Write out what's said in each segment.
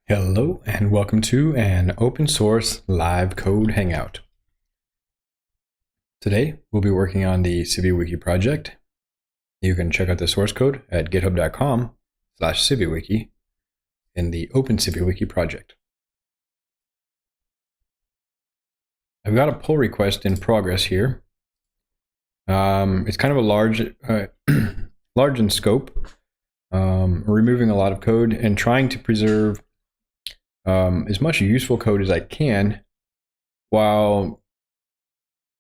Hello and welcome to an open source live code hangout. Today we'll be working on the CiviWiki project. You can check out the source code at github.com/CiviWiki in the Open CiviWiki project. I've got a pull request in progress here. It's kind of a large in scope, removing a lot of code and trying to preserve as much useful code as I can, while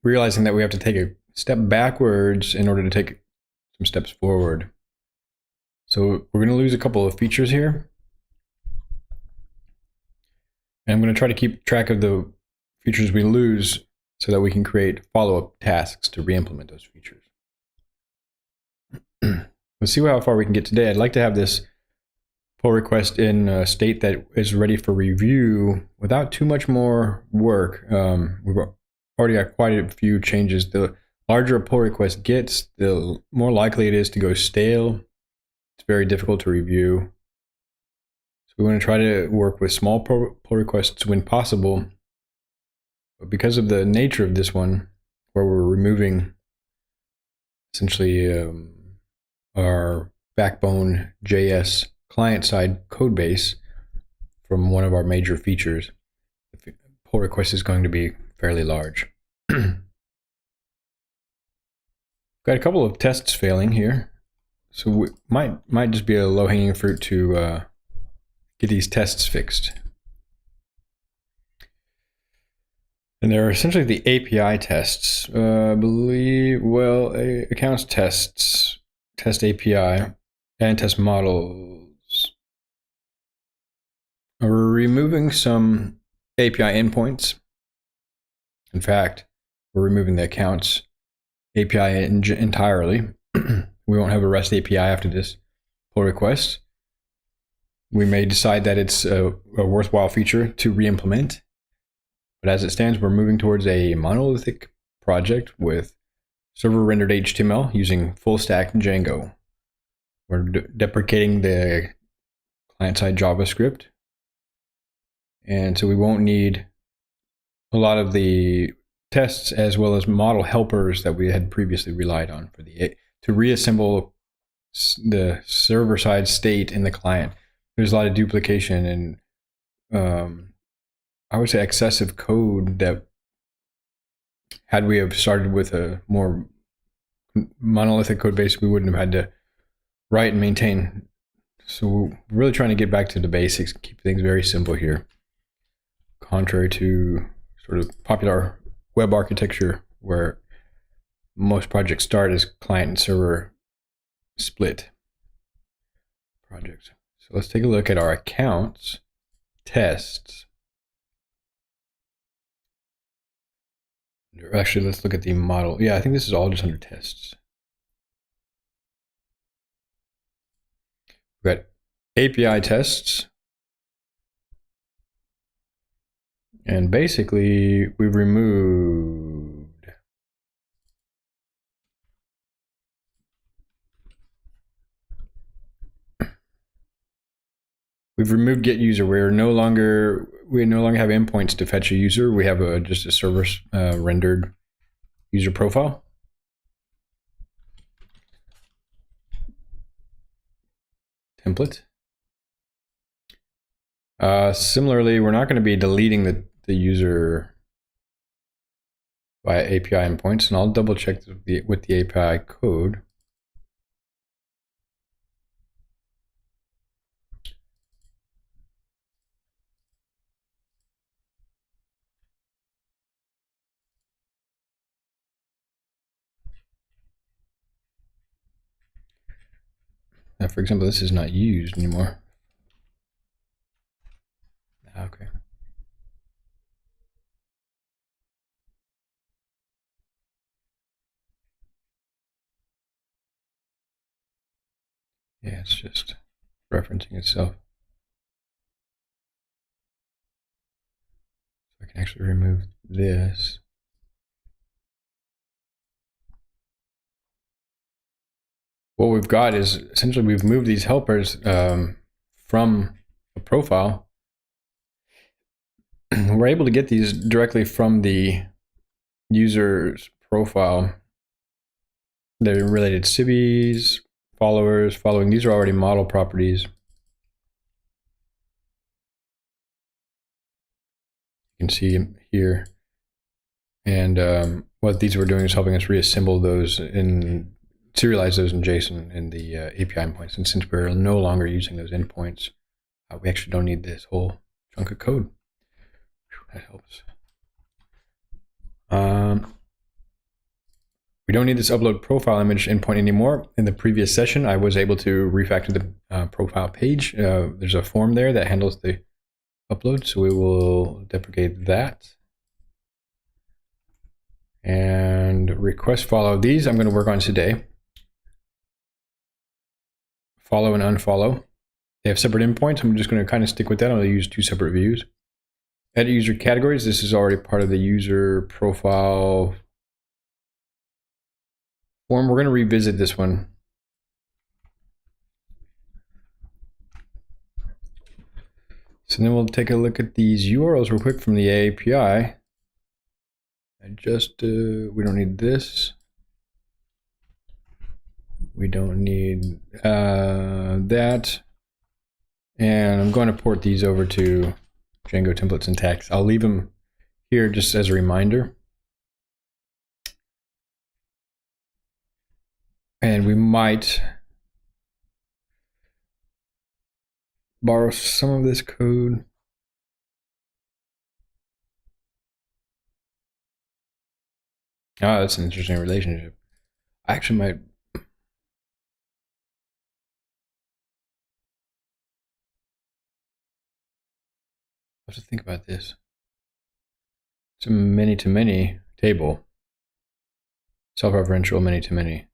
realizing that we have to take a step backwards in order to take some steps forward. So we're going to lose a couple of features here. And I'm going to try to keep track of the features we lose so that we can create follow-up tasks to re-implement those features. Let's see how far we can get today. I'd like to have this pull request in a state that is ready for review without too much more work. We've already got quite a few changes. The larger a pull request gets, the more likely it is to go stale. It's very difficult to review. So we want to try to work with small pull requests when possible. But because of the nature of this one, where we're removing essentially our backbone JS client-side code base from one of our major features, the pull request is going to be fairly large. Got a couple of tests failing here, so we might just be a low-hanging fruit to get these tests fixed. And they're essentially the API tests. I believe, well, accounts tests, test API, and test models. We're removing some API endpoints. In fact, we're removing the accounts API entirely. We won't have a REST API after this pull request. We may decide that it's a worthwhile feature to re-implement. But as it stands, we're moving towards a monolithic project with server-rendered HTML using full-stack Django. We're deprecating the client-side JavaScript. And so we won't need a lot of the tests as well as model helpers that we had previously relied on for to reassemble the server-side state in the client. There's a lot of duplication and I would say excessive code that, had we have started with a more monolithic code base, we wouldn't have had to write and maintain. So we're really trying to get back to the basics, keep things very simple here. Contrary to sort of popular web architecture where most projects start as client and server split projects. So let's take a look at our accounts tests. Actually, let's look at the model. Yeah, I think this is all just under tests. We've got API tests. And basically, we've removed get user. We no longer have endpoints to fetch a user. We have just a server rendered user profile. Template. Similarly, we're not going to be deleting the user via API endpoints, and I'll double check with the API code. Now, for example, this is not used anymore. Okay. Yeah, it's just referencing itself. So I can actually remove this. What we've got is essentially we've moved these helpers from a profile we're able to get these directly from the user's profile. They're related civvies, followers, following. These are already model properties. You can see here. And what these were doing is helping us reassemble those and serialize those in JSON in the API endpoints. And since we're no longer using those endpoints, we actually don't need this whole chunk of code. That helps. We don't need this upload profile image endpoint anymore. In the previous session, I was able to refactor the profile page. There's a form there that handles the upload, so we will deprecate that. And request follow. These I'm going to work on today. Follow and unfollow. They have separate endpoints. I'm just going to kind of stick with that. I'm going to use two separate views. Edit user categories. This is already part of the user profile form. We're going to revisit this one. So then we'll take a look at these URLs real quick from the API. And just, we don't need this. We don't need that. And I'm going to port these over to Django templates and tags. I'll leave them here just as a reminder. And we might borrow some of this code. Ah, that's an interesting relationship. I actually might. I have to think about this. It's a many-to-many table. Self-referential many-to-many.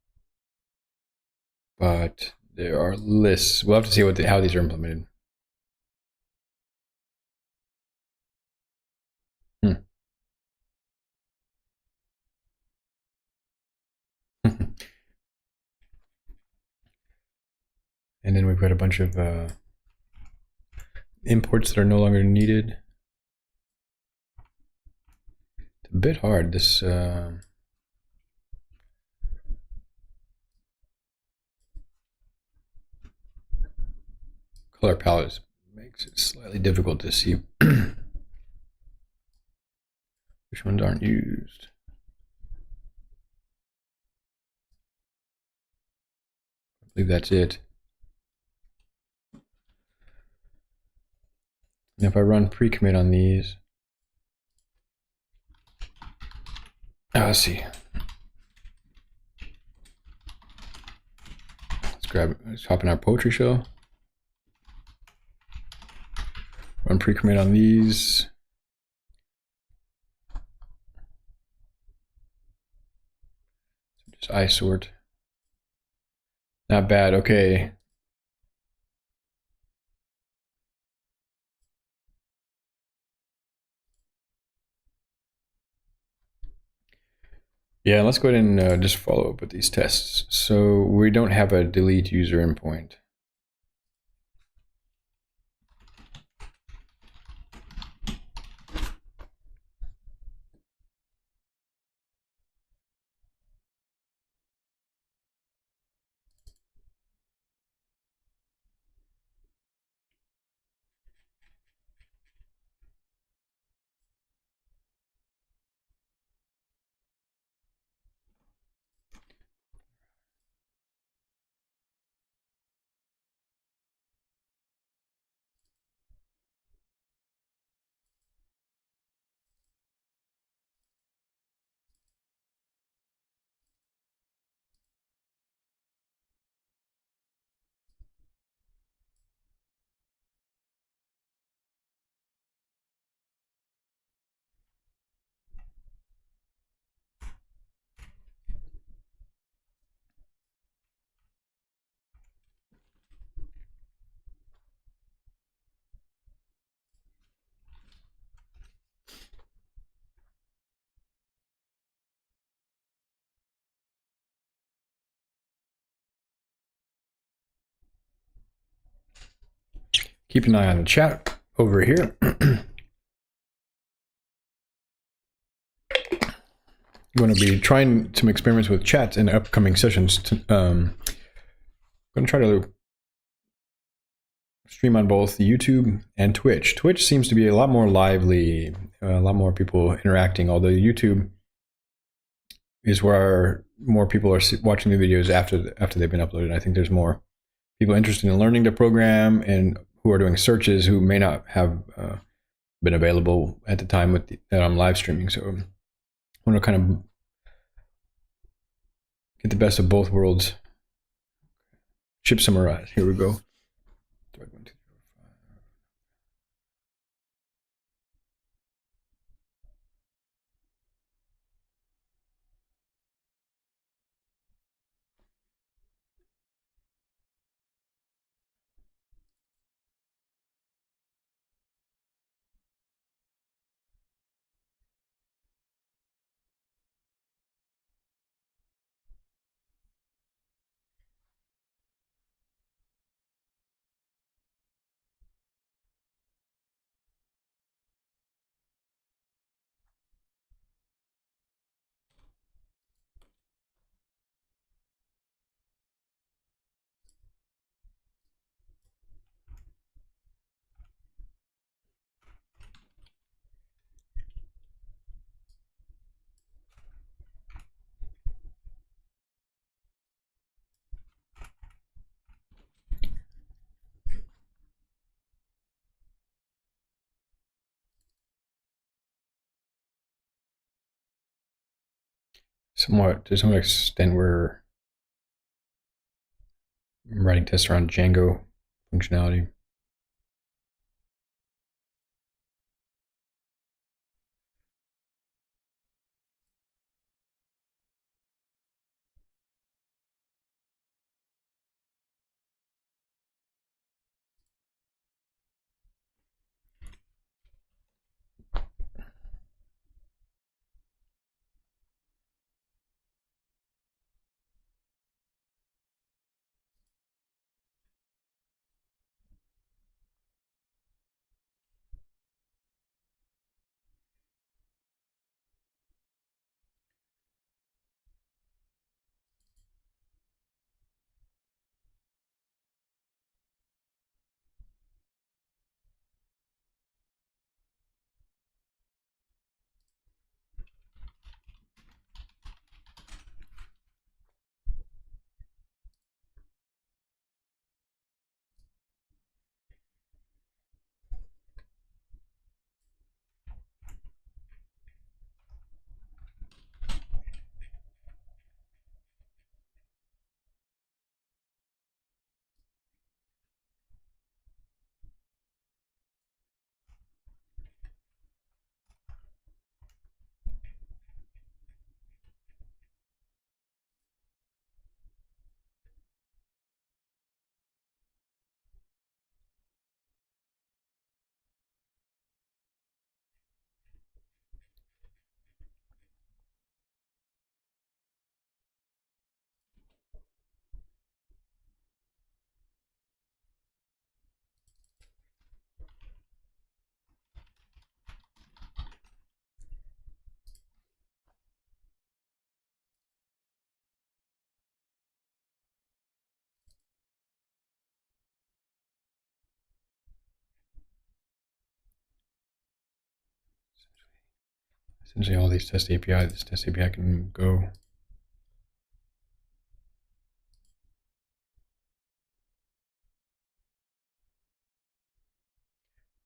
But there are lists. We'll have to see how these are implemented. And then we've got a bunch of imports that are no longer needed. It's a bit hard. This color palette makes it slightly difficult to see which ones aren't used. I believe that's it. And if I run pre-commit on these, let's see. Let's hop in our poetry show. Run pre-commit on these. Just isort. Not bad. Okay. Yeah, let's go ahead and just follow up with these tests. So we don't have a delete user endpoint. Keep an eye on the chat over here. going to be trying some experiments with chat in upcoming sessions. I'm going to try to stream on both YouTube and Twitch. Twitch seems to be a lot more lively, a lot more people interacting, although YouTube is where more people are watching the videos after they've been uploaded. I think there's more people interested in learning the program and who are doing searches who may not have been available at the time that I'm live streaming. So I want to kind of get the best of both worlds. Ship summarize. Here we go. Somewhat, to some extent, we're writing tests around Django functionality. Essentially, all these test API, this test API can go.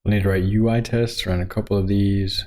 We'll need to write UI tests around a couple of these.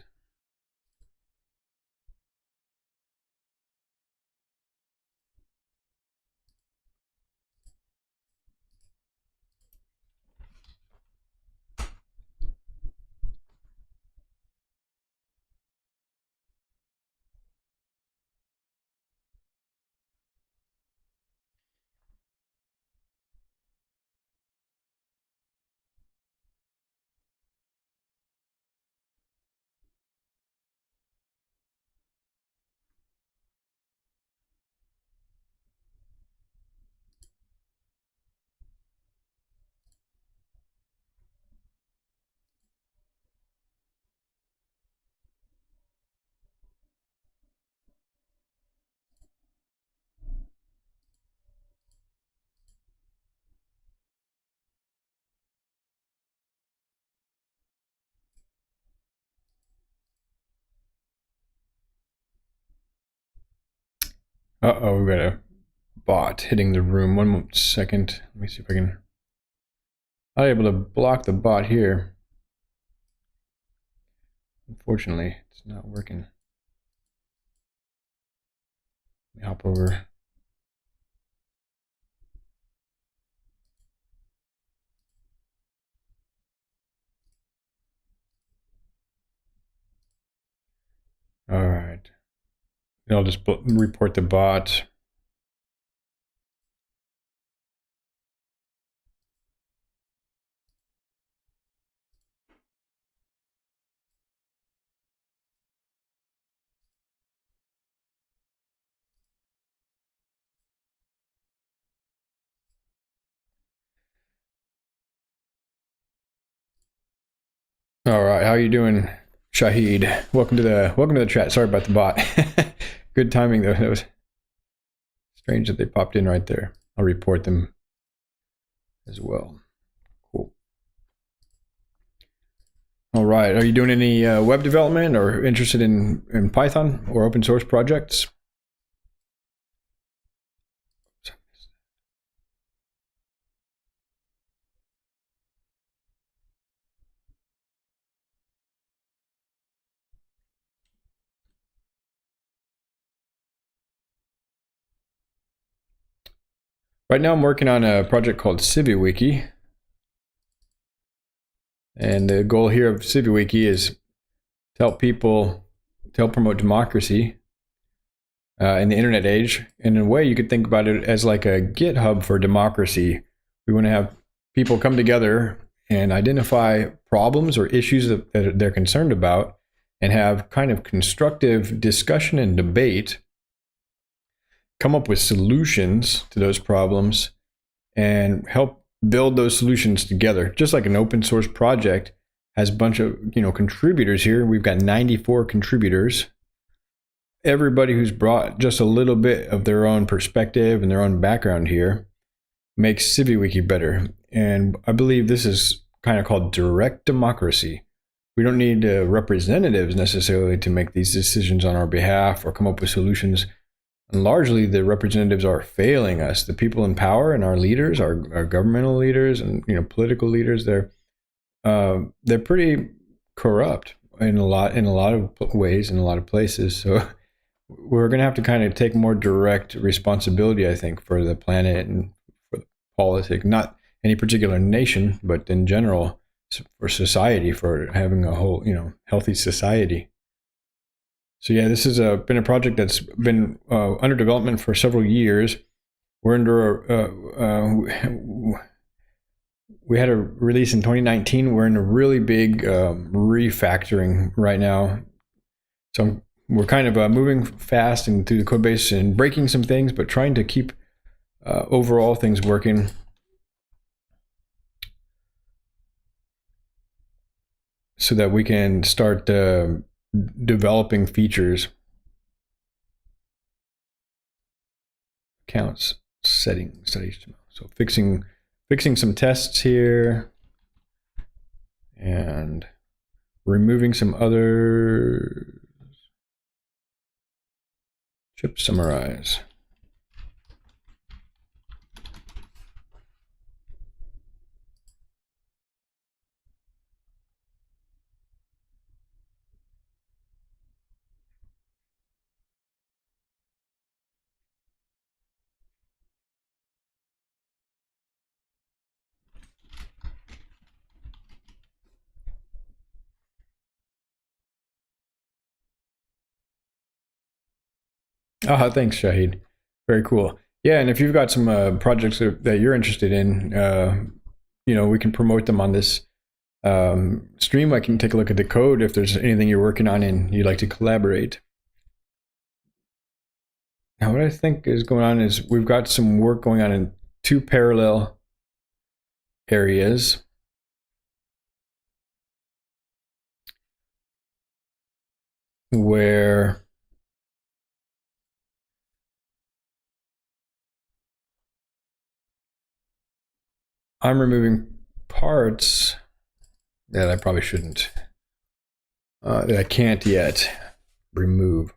Uh-oh, we've got a bot hitting the room. 1 second. Let me see if I can... I'm able to block the bot here. Unfortunately, it's not working. Let me hop over. All right. I'll just report the bot. All right, how you doing, Shahid? Welcome to the chat. Sorry about the bot. Good timing though. That was strange that they popped in right there. I'll report them as well. Cool. All right. Are you doing any web development or interested in Python or open source projects? Right now I'm working on a project called CiviWiki. And the goal here of CiviWiki is to help promote democracy in the internet age. And in a way, you could think about it as like a GitHub for democracy. We want to have people come together and identify problems or issues that they're concerned about and have kind of constructive discussion and debate, come up with solutions to those problems, and help build those solutions together. Just like an open source project has a bunch of contributors here. We've got 94 contributors. Everybody who's brought just a little bit of their own perspective and their own background here makes CiviWiki better. And I believe this is kind of called direct democracy. We don't need representatives necessarily to make these decisions on our behalf or come up with solutions. And largely, the representatives are failing us. The people in power and our leaders, our governmental leaders and political leaders, they're pretty corrupt in a lot of ways, in a lot of places. So we're going to have to kind of take more direct responsibility, I think, for the planet and for the politics, not any particular nation, but in general for society, for having a whole, healthy society. So yeah, this has been a project that's been under development for several years. We're under we had a release in 2019. We're in a really big refactoring right now. So we're kind of moving fast and through the code base and breaking some things, but trying to keep overall things working. So that we can start developing features. Accounts, settings, HTML. So fixing some tests here and removing some other. Chip summarize. Thanks, Shahid. Very cool. Yeah, and if you've got some projects that you're interested in, we can promote them on this stream. I can take a look at the code if there's anything you're working on and you'd like to collaborate. Now, what I think is going on is we've got some work going on in two parallel areas. Where I'm removing parts that I probably shouldn't, that I can't yet remove.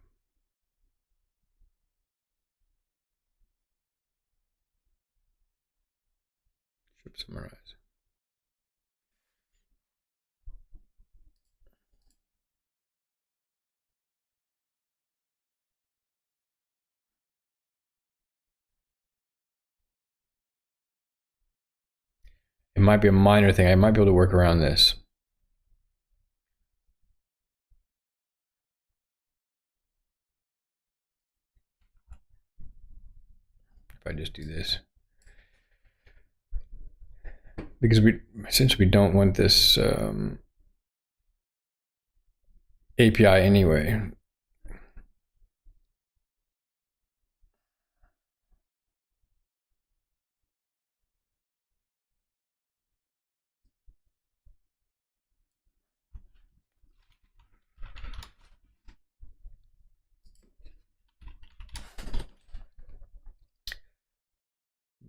Summarize. It might be a minor thing. I might be able to work around this. If I just do this. Because since we don't want this API anyway.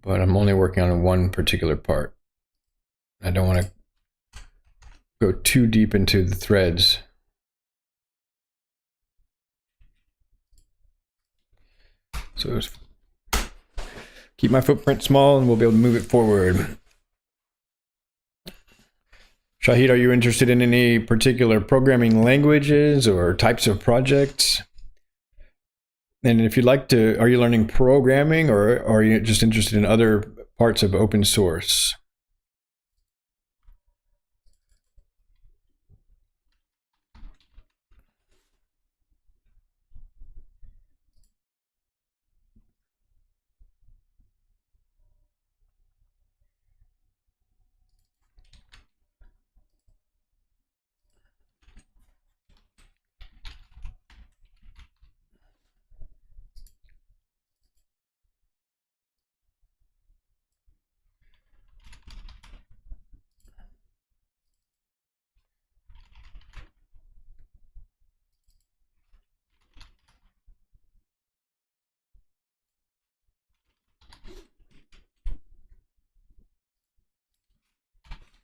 But I'm only working on one particular part. I don't want to go too deep into the threads. So keep my footprint small and we'll be able to move it forward. Shahid, are you interested in any particular programming languages or types of projects? And if you'd like to, are you learning programming or are you just interested in other parts of open source?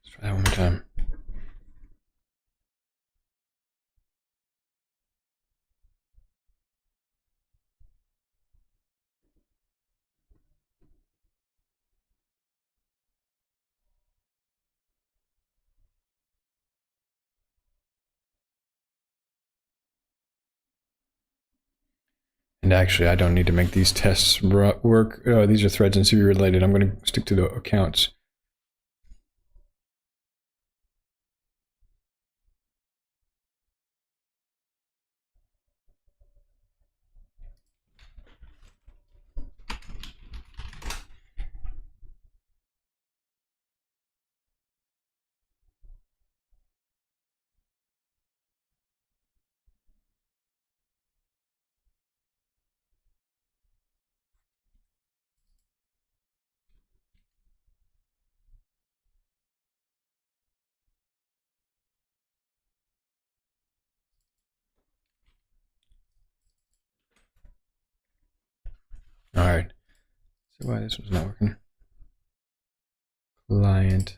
Let's try that one more time. And actually, I don't need to make these tests work. These are threads and CV related. I'm going to stick to the accounts. All right. So why this was not working? Client.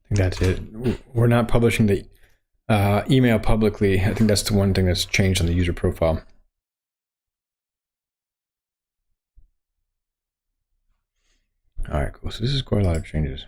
I think that's it. We're not publishing the email publicly. I think that's the one thing that's changed on the user profile. All right, cool. So this is quite a lot of changes.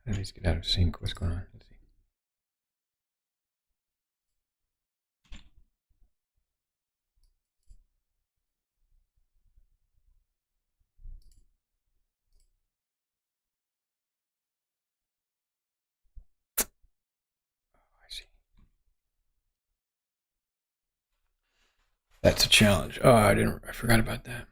I need to get out of sync. What's going on? Let's see. I see. That's a challenge. Oh, I forgot about that.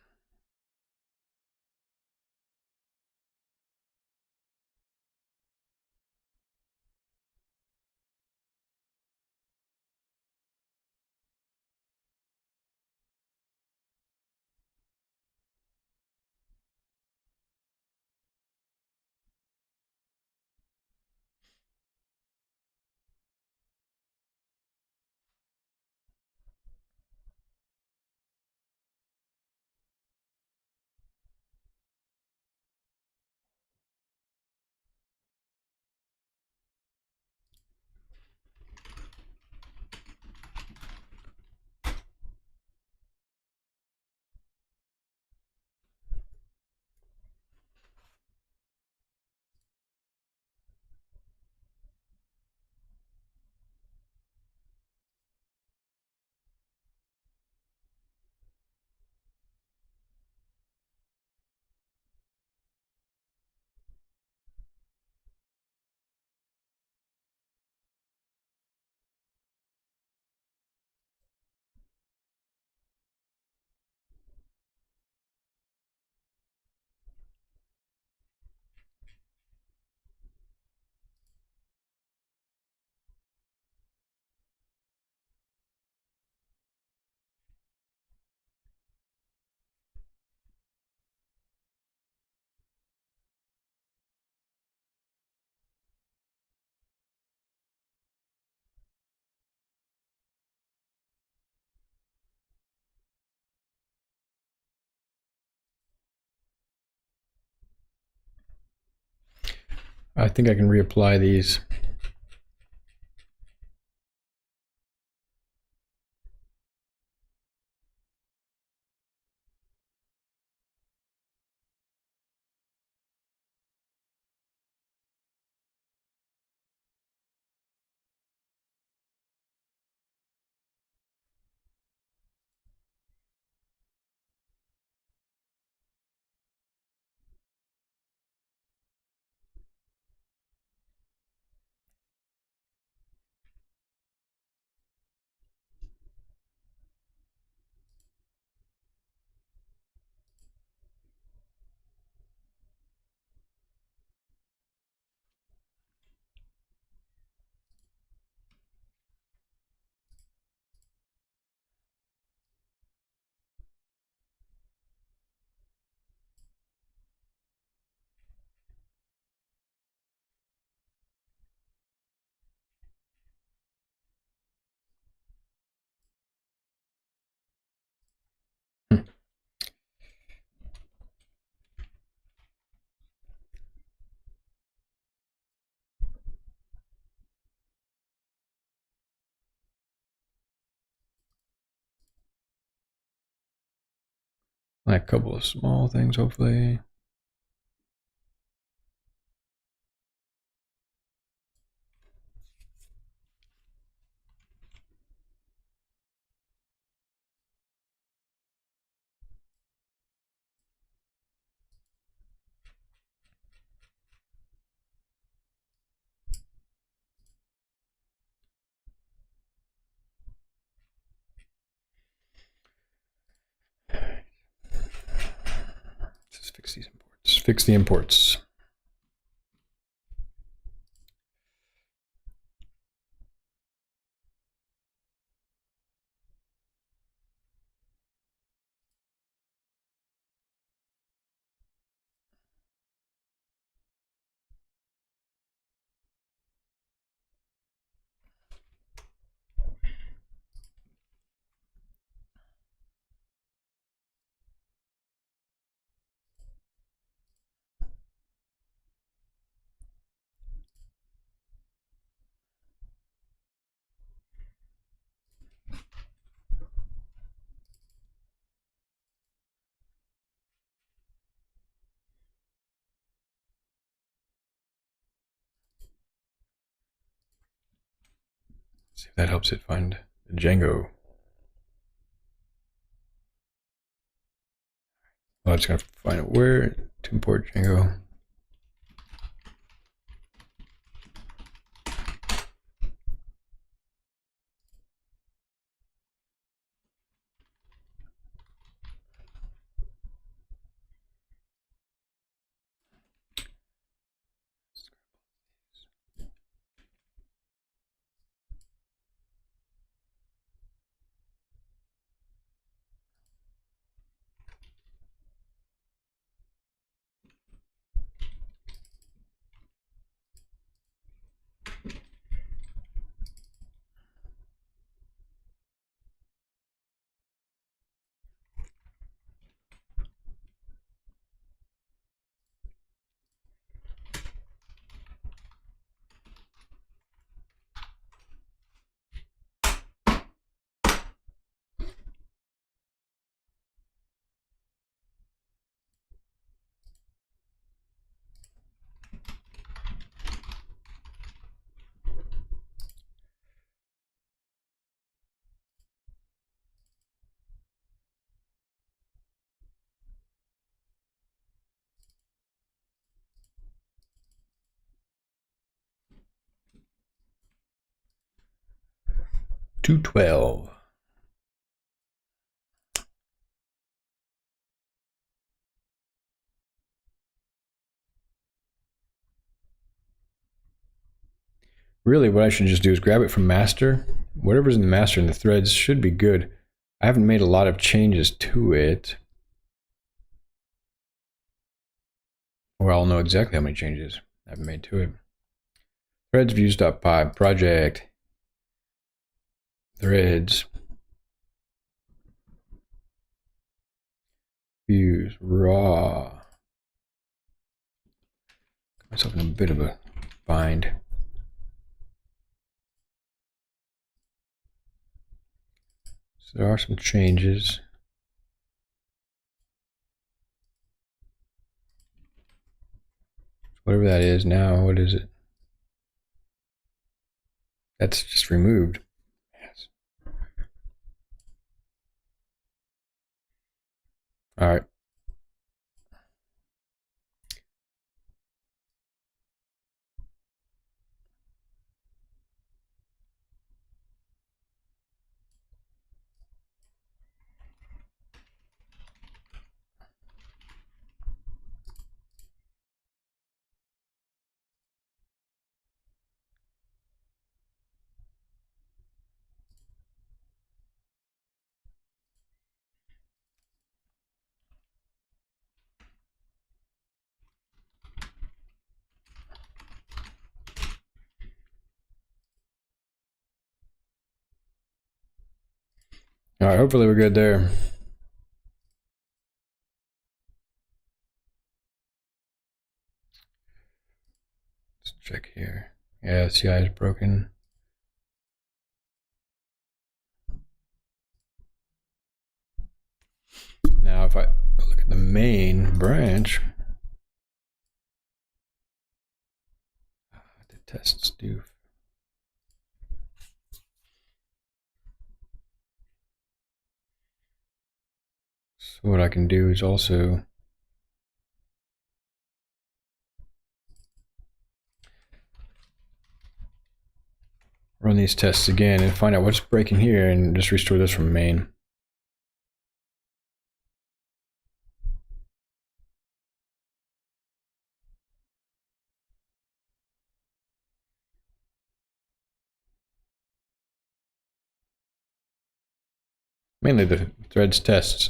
I think I can reapply these. Like a couple of small things, hopefully. Just fix these imports. Fix the imports. See if that helps it find Django. Oh, I'm just gonna find it where to import Django. $212. Really, what I should just do is grab it from master. Whatever's in the master and the threads should be good. I haven't made a lot of changes to it. Or I'll know exactly how many changes I've made to it. Threads views.py project. Threads. Views raw. Got myself in a bit of a bind. So there are some changes. Whatever that is now, what is it? That's just removed. Yes. All right. All right, hopefully we're good there. Let's check here. Yeah, CI is broken. Now if I The main branch. The tests do. So what I can do is also run these tests again and find out what's breaking here and just restore this from main. Mainly the threads tests.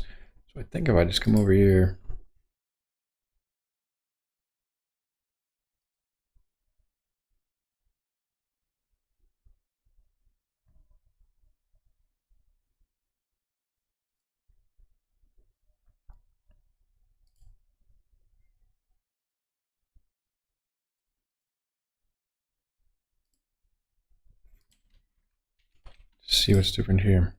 So I think if I just come over here, see what's different here.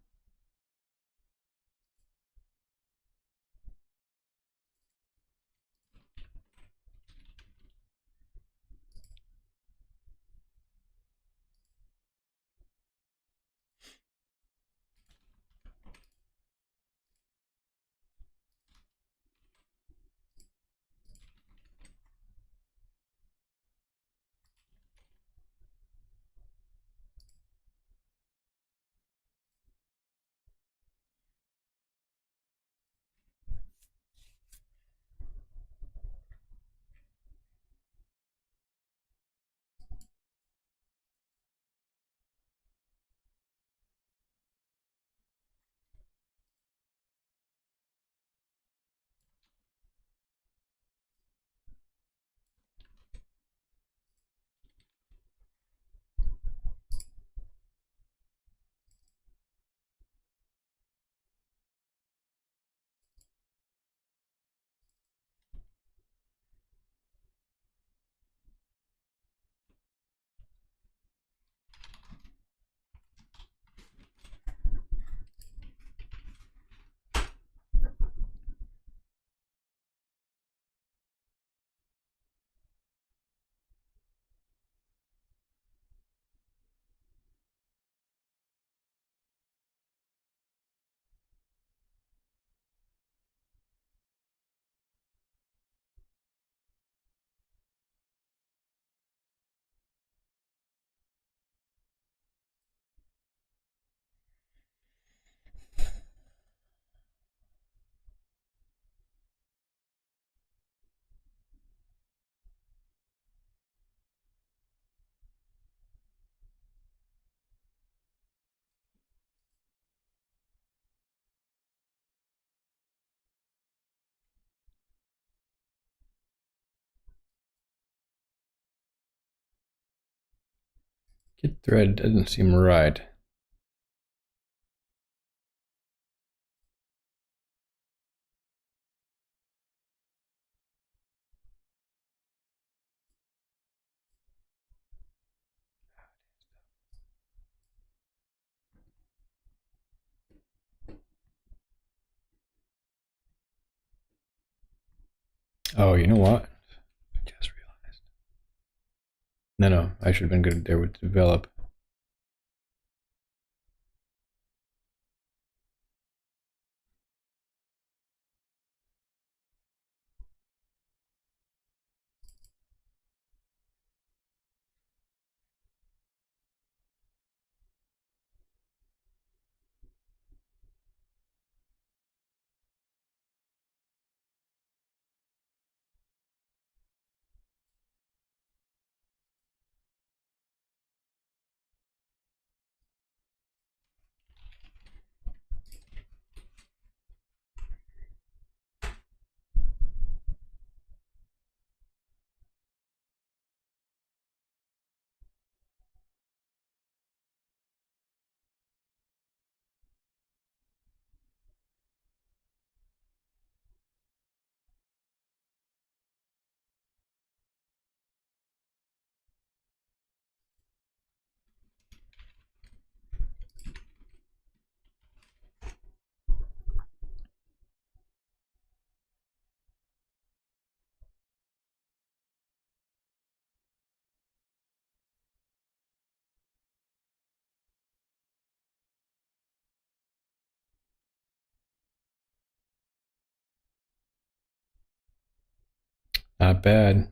Get thread doesn't seem right. Oh, you know what? I just realized. No, I should have been good there with develop. Not bad.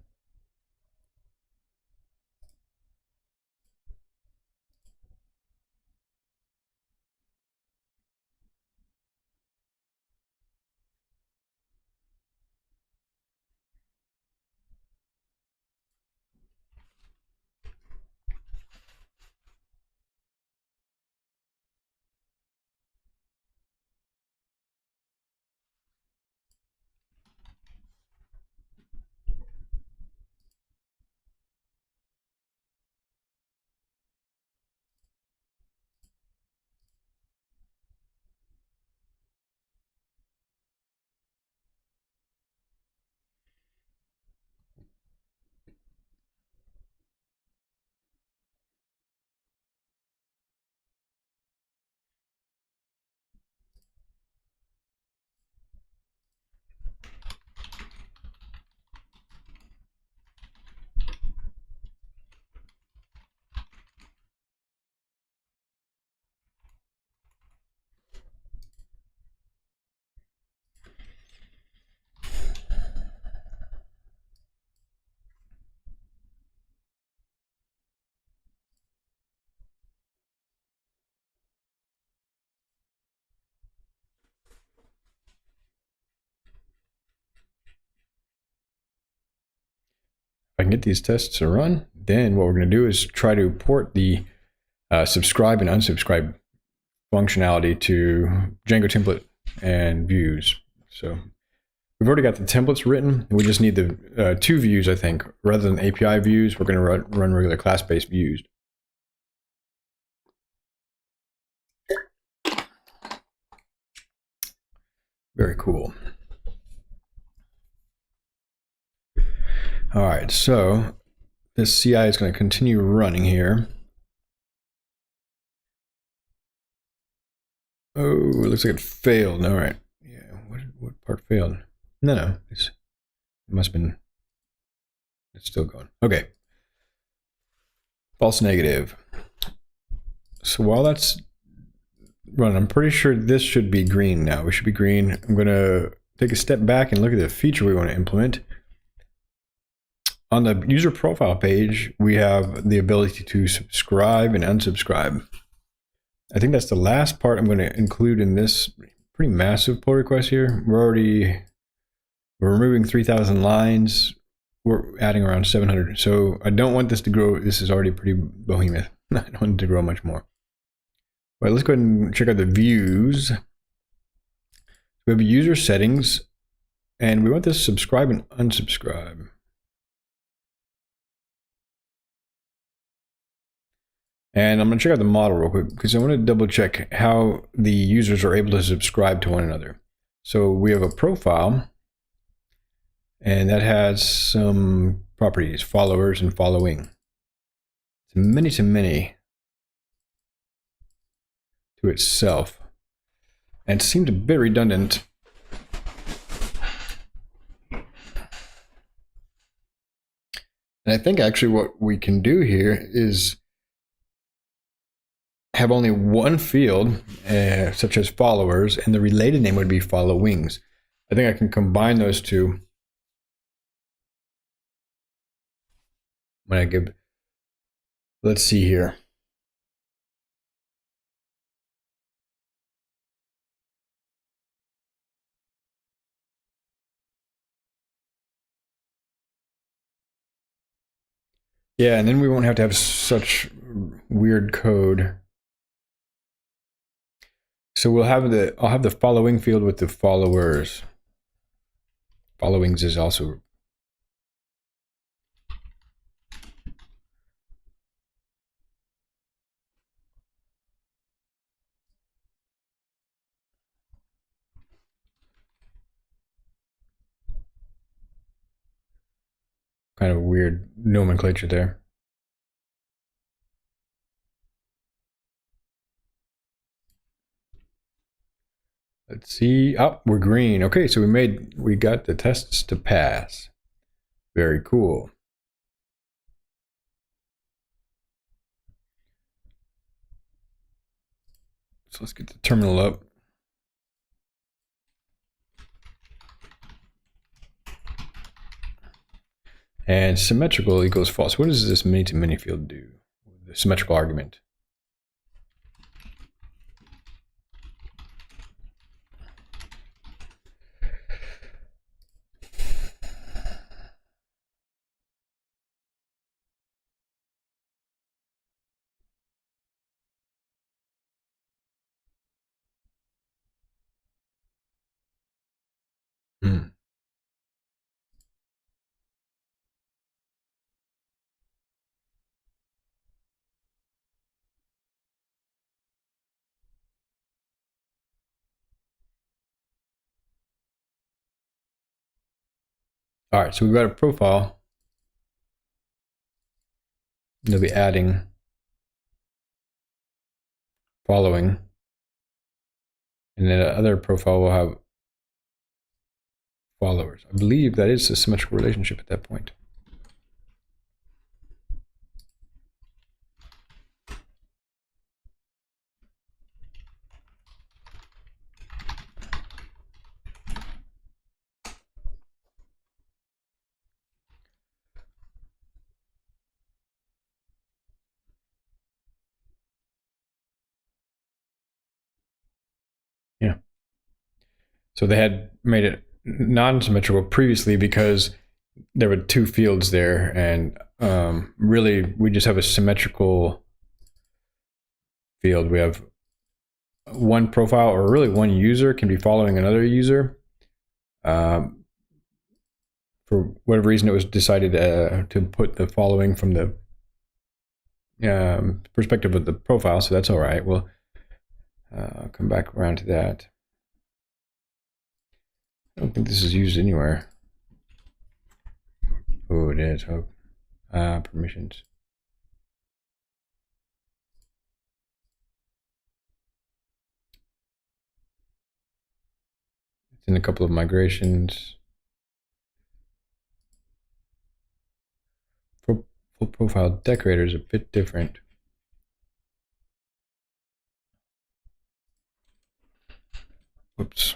If I can get these tests to run, then what we're going to do is try to port the subscribe and unsubscribe functionality to Django template and views. So we've already got the templates written. We just need the 2 views, I think. Rather than API views, we're going to run regular class-based views. Very cool. All right, so this CI is going to continue running here. Oh, it looks like it failed. All right. Yeah, what part failed? No, it must have been, it's still going. Okay. False negative. So while that's running, I'm pretty sure this should be green now. We should be green. I'm going to take a step back and look at the feature we want to implement. On the user profile page, we have the ability to subscribe and unsubscribe. I think that's the last part I'm going to include in this pretty massive pull request here. We're removing 3,000 lines. We're adding around 700. So I don't want this to grow. This is already pretty behemoth. I don't want it to grow much more. All right, let's go ahead and check out the views. We have user settings, and we want this subscribe and unsubscribe. And I'm going to check out the model real quick because I want to double check how the users are able to subscribe to one another. So we have a profile, and that has some properties, followers and following. It's many to many to itself. And it seems a bit redundant. And I think actually what we can do here is have only one field, such as followers, and the related name would be followings. I think I can combine those two when I give, let's see here. Yeah, and then we won't have to have such weird code. So I'll have the following field with the followers. Followings is also kind of weird nomenclature there. Let's see. Oh, we're green. Okay, so we got the tests to pass. Very cool. So let's get the terminal up. And symmetrical equals false. What does this many to many field do? The symmetrical argument. Hmm. All right, so we've got a profile. They'll be adding following, and then the other profile will have followers. I believe that is a symmetrical relationship at that point. Yeah. So they had made it non-symmetrical previously because there were two fields there, and really we just have a symmetrical field. We have one profile, or really one user can be following another user. For whatever reason, it was decided to put the following from the perspective of the profile, so that's all right. We'll come back around to that. I don't think this is used anywhere. Oh, it is. Oh, permissions. It's in a couple of migrations. Full profile decorator is a bit different. Whoops.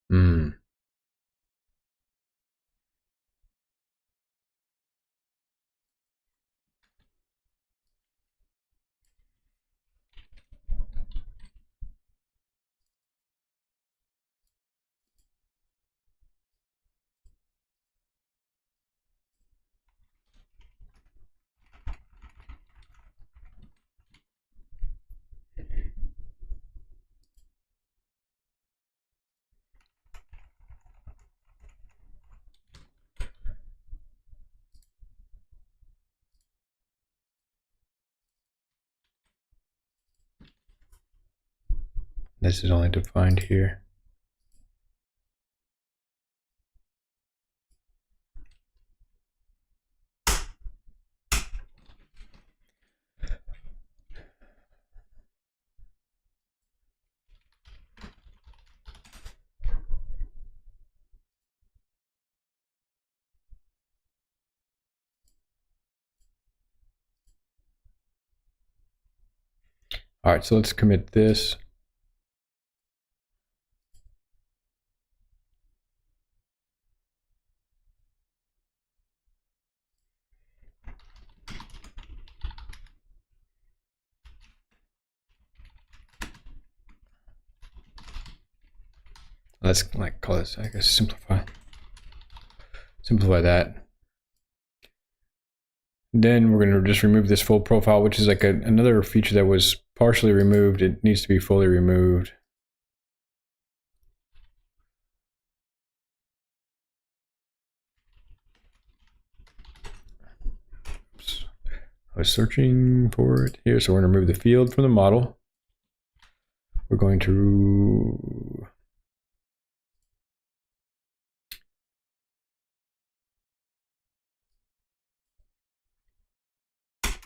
Hmm. This is only defined here. All right, so let's commit this. Let's call this, I guess, simplify that. Then we're going to just remove this full profile, which is like another feature that was partially removed. It needs to be fully removed. Oops. I was searching for it here. So we're going to remove the field from the model. We're going to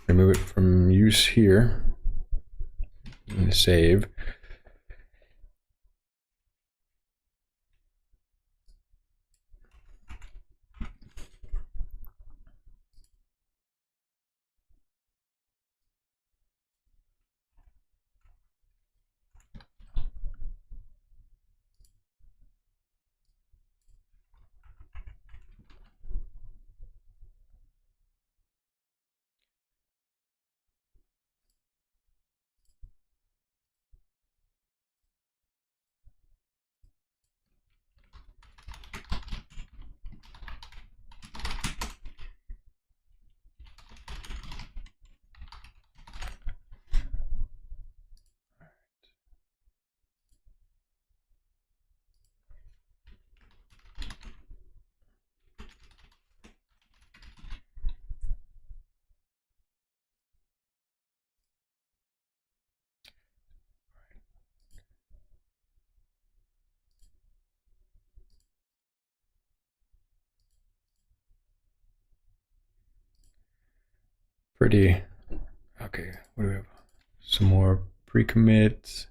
remove it from use here and save. pretty. Okay, what do we have? Some more pre-commits.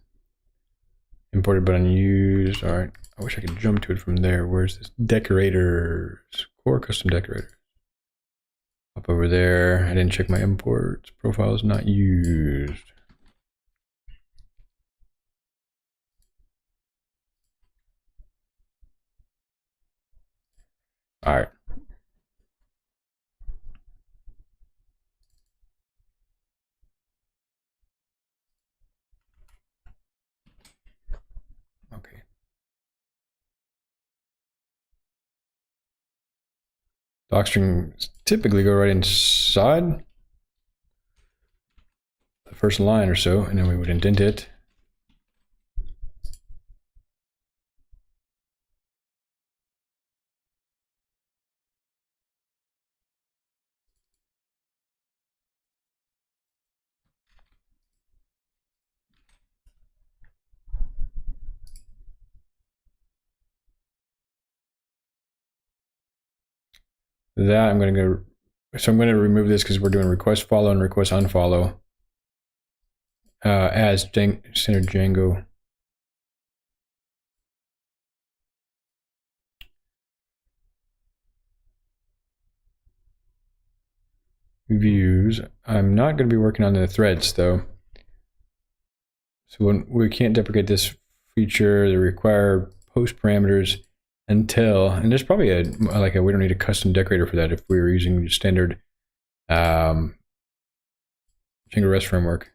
Imported but unused. All right. I wish I could jump to it from there. Where's this? Decorators. Core custom decorators. Up over there. I didn't check my imports. Profiles not used. All right. Okay. Docstrings typically go right inside the first line or so, and then we would indent it. That I'm going to go. So I'm going to remove this because we're doing request follow and request unfollow as standard Django. Views. I'm not going to be working on the threads though. So when we can't deprecate this feature, they require post parameters until, and there's probably we don't need a custom decorator for that if we were using standard Django REST framework.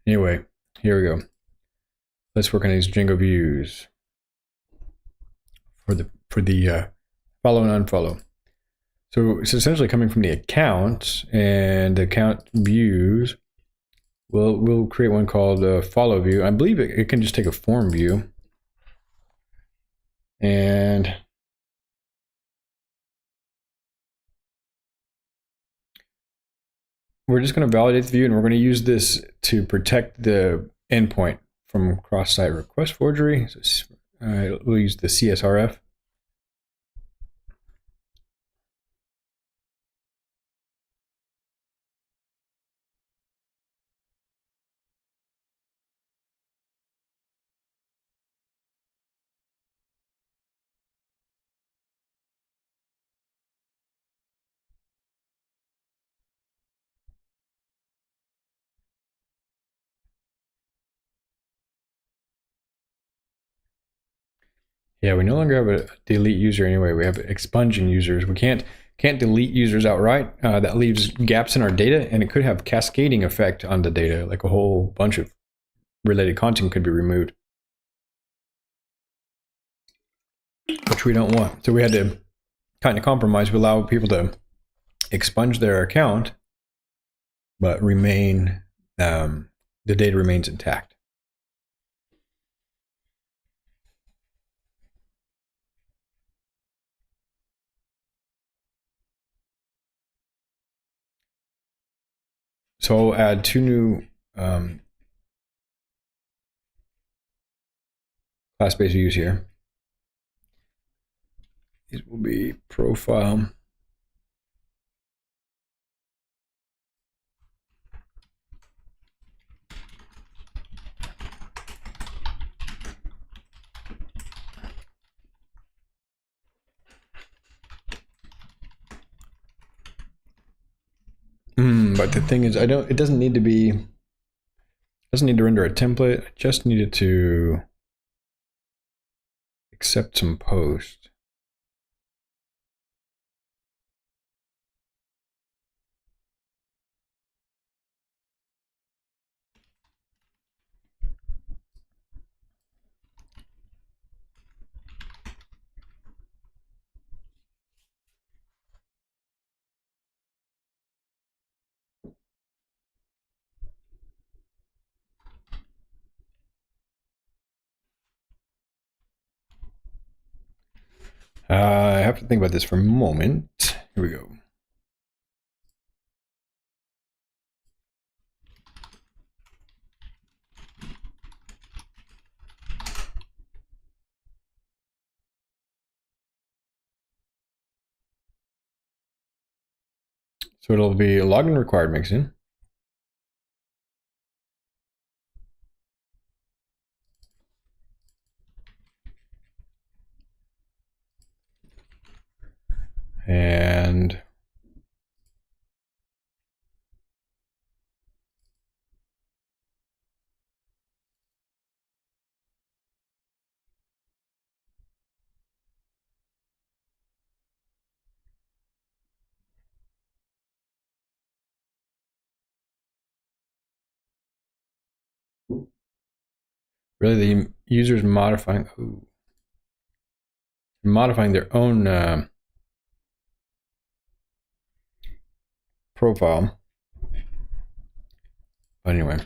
Anyway, here we go. Let's work on these Django views for the follow and unfollow. So it's essentially coming from the account, and the account views. We'll create one called follow view. I believe it can just take a form view. And we're just going to validate the view, and we're going to use this to protect the endpoint from cross-site request forgery. So, we'll use the CSRF. Yeah, we no longer have a delete user anyway. We have expunging users. We can't delete users outright. That leaves gaps in our data, and it could have cascading effect on the data, like a whole bunch of related content could be removed, which we don't want. So we had to kind of compromise. We allow people to expunge their account, but remain the data remains intact. So I'll add two new class-based views here. These will be profile. But the thing is, it doesn't need to render a template. I just needed to accept some post. I have to think about this for a moment. Here we go. So it'll be login required mixin. And really the user's modifying their own profile. But anyway.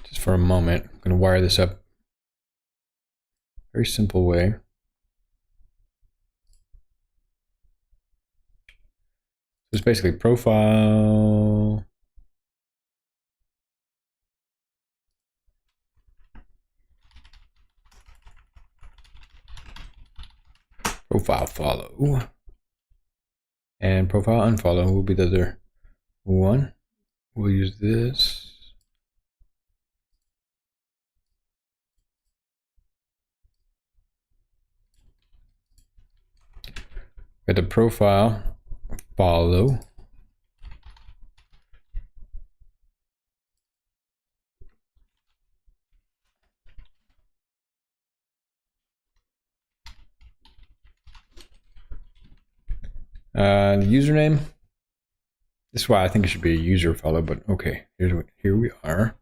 Just for a moment, I'm going to wire this up. Very simple way. So it's basically profile. Profile follow. And profile unfollow will be the other one. We'll use this. Got the profile follow. The username. This is why I think it should be a user follow, but okay, here we are.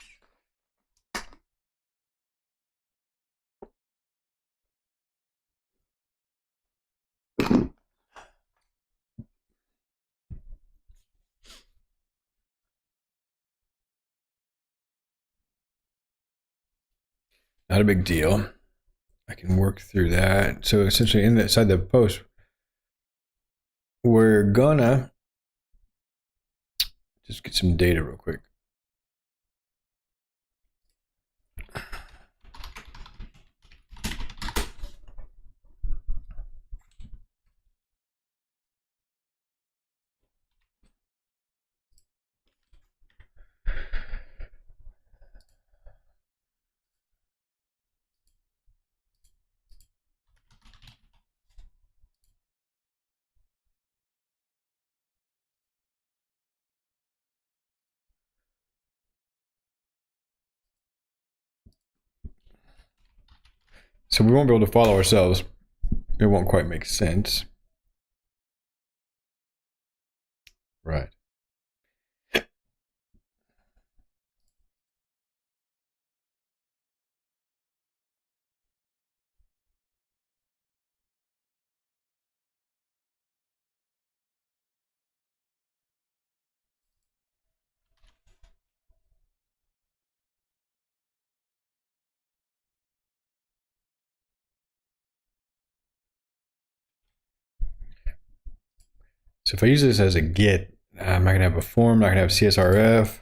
Not a big deal. I can work through that. So essentially inside the post, we're gonna just get some data real quick. So we won't be able to follow ourselves. It won't quite make sense. Right. So if I use this as a get, I'm not gonna have a form, not gonna have CSRF.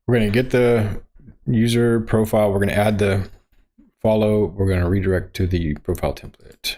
We're going to get the user profile. We're going to add the follow. We're going to redirect to the profile template.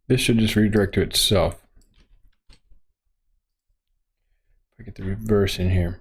This should just redirect to itself. If I get the reverse in here.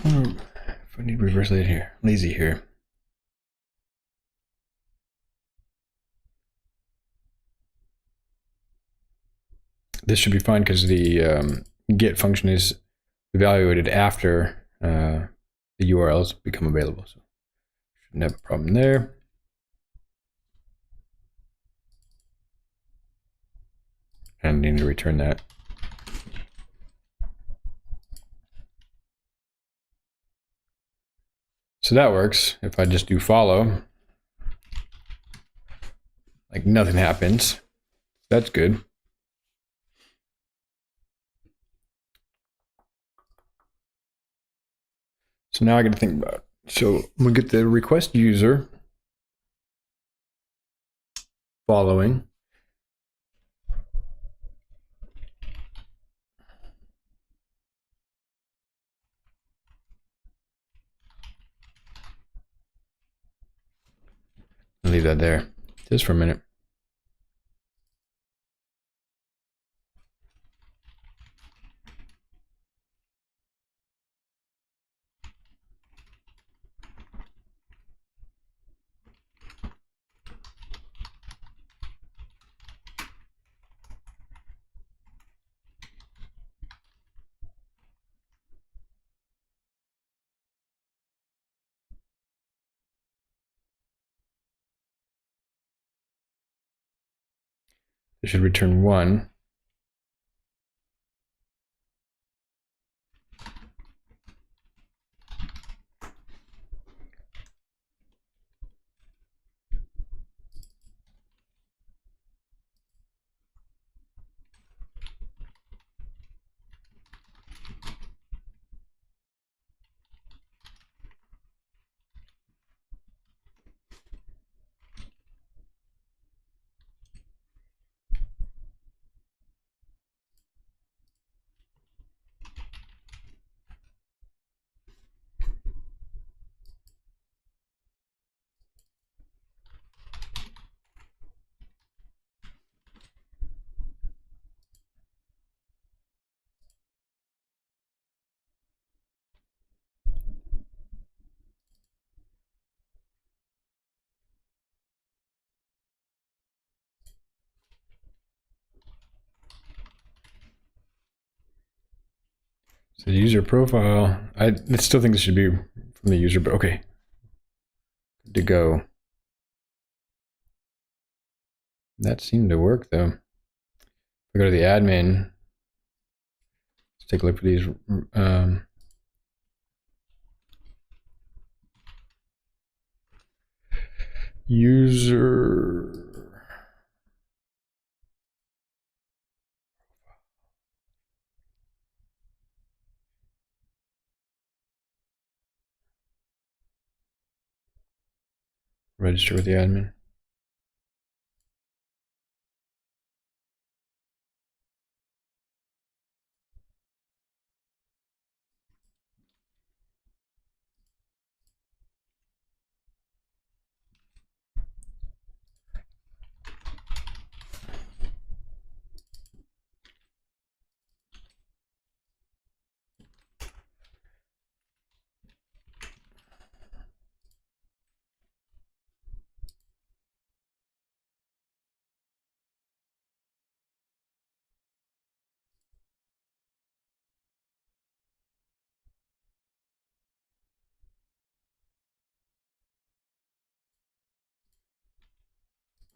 If I need reverse lazy here. This should be fine because the get function is evaluated after the URLs become available. So shouldn't have a problem there. And need to return that. So that works. If I just do follow, like nothing happens. That's good. So now I got to think about it. So we get the request user following. I'll leave that there just for a minute. It should return 1. So user profile. I still think this should be from the user, but okay. Good to go. That seemed to work though. If I go to the admin, let's take a look for these. User. Register with the admin.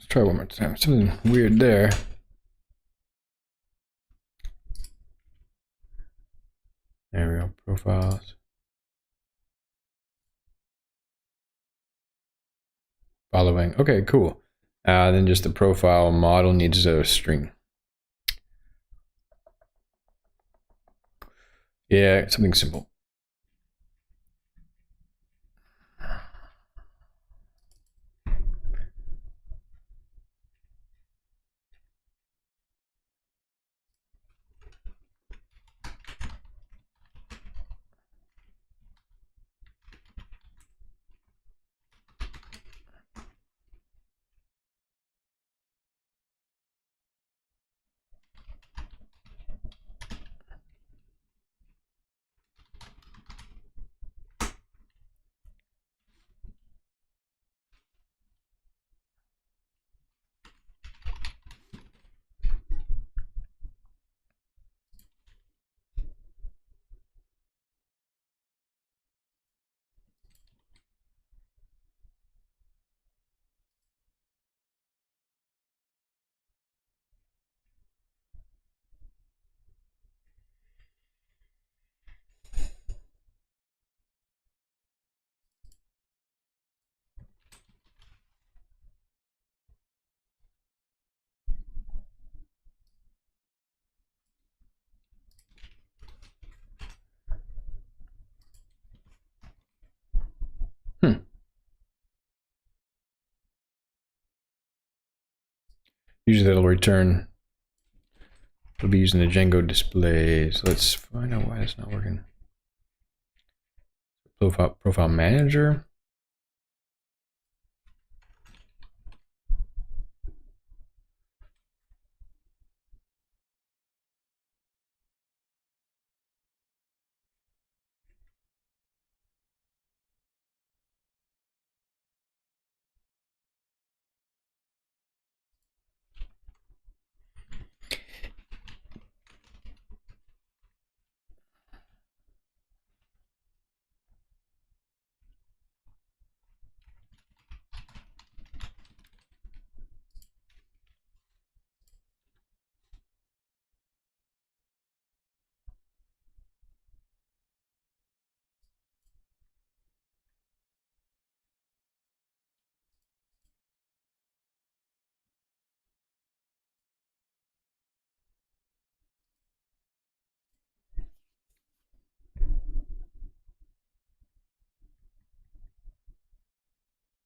Let's try one more time. Something weird there. There we go. Profiles. Following. Okay, cool. Then just the profile model needs a string. Yeah, something simple. Usually that'll return. It'll be using the Django display. So let's find out why it's not working. Profile manager.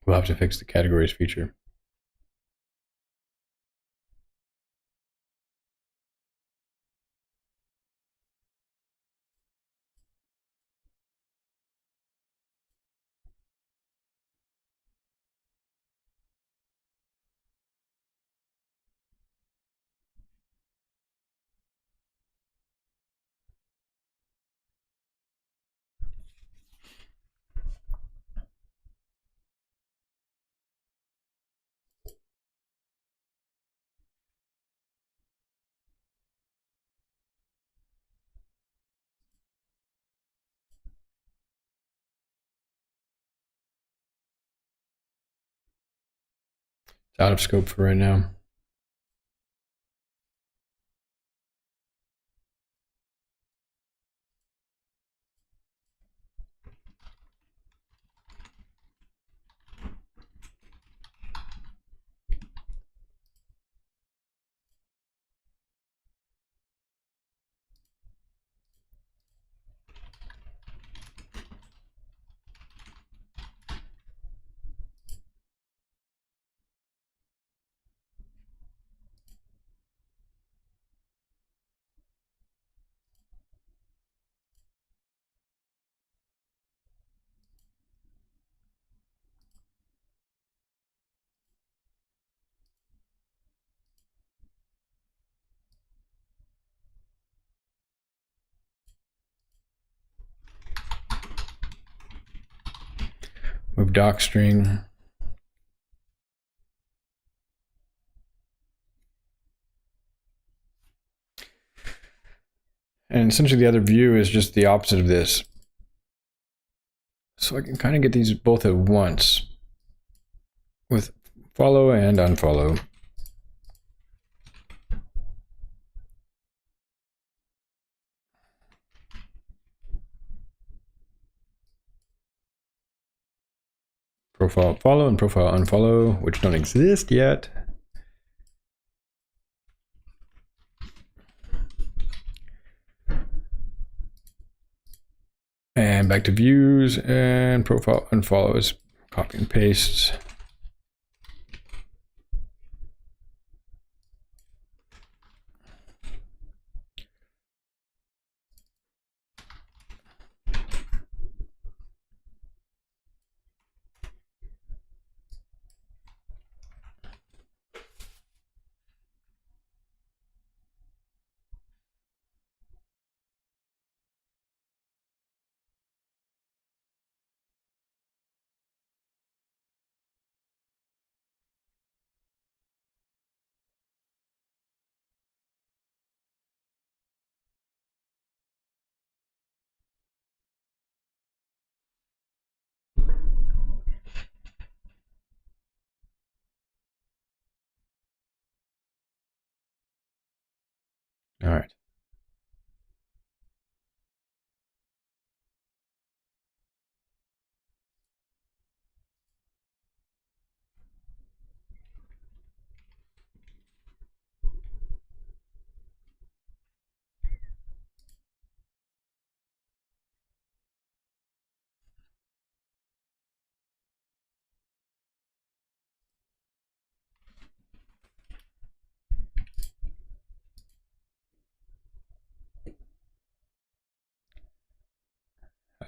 We'll have to fix the categories feature. It's out of scope for right now. Move doc string. And essentially the other view is just the opposite of this. So I can kind of get these both at once with follow and unfollow. Profile follow and profile unfollow, which don't exist yet. And back to views and profile unfollows. Copy and paste. All right.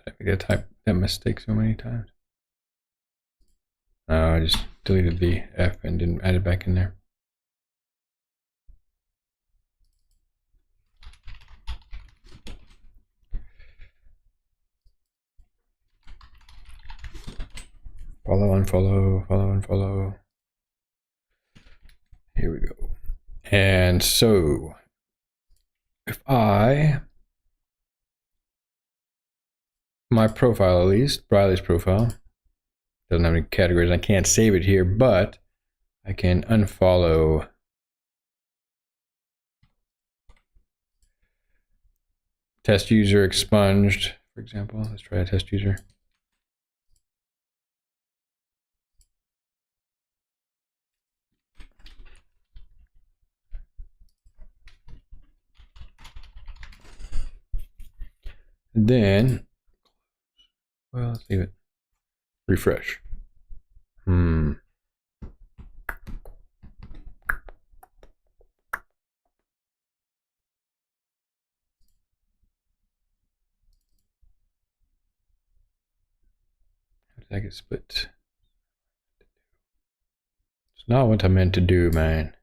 I gotta type that mistake so many times. I just deleted the F and didn't add it back in there. Follow, unfollow, follow, unfollow. Here we go. And so if my profile at least, Briley's profile, doesn't have any categories. I can't save it here, but I can unfollow test user expunged, for example. Let's try a test user. And then, well, let's leave it. Refresh. How did I get split? It's not what I meant to do, man.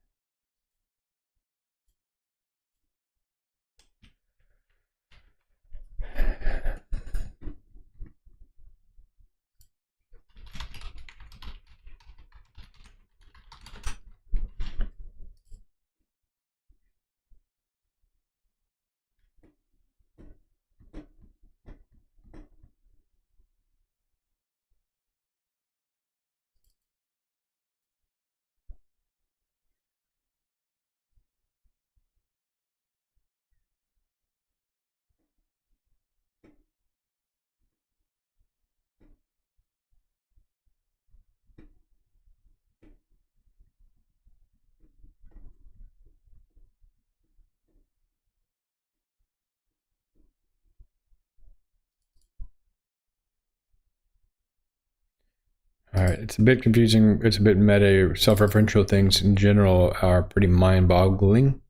All right, it's a bit confusing. It's a bit meta. Self-referential things in general are pretty mind-boggling.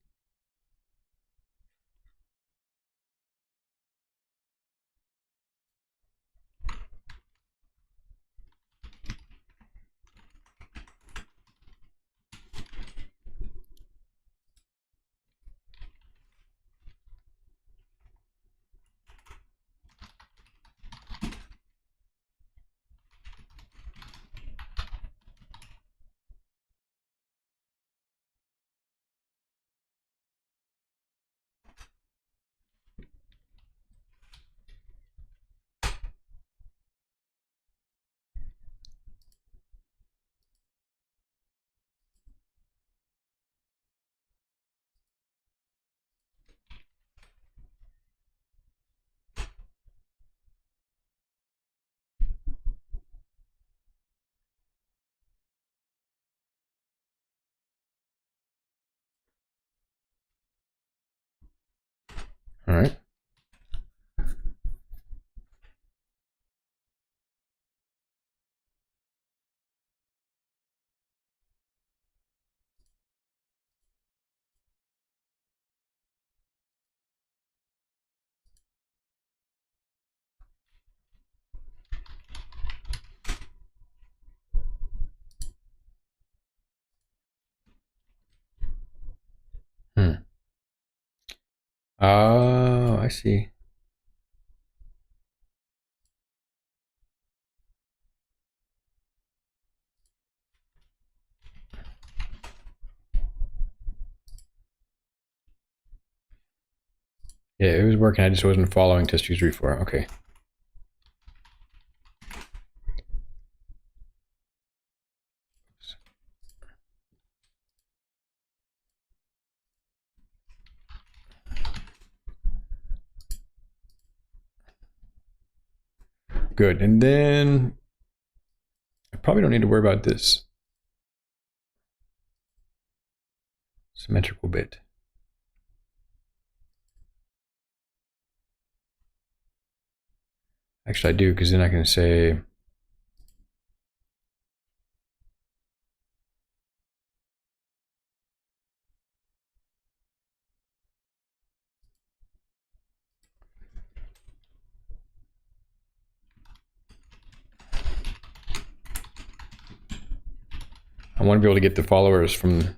All right. Oh, I see. Yeah, it was working. I just wasn't following test user before. Okay. Good. And then I probably don't need to worry about this symmetrical bit. Actually, I do, because then I can say I want to be able to get the followers from.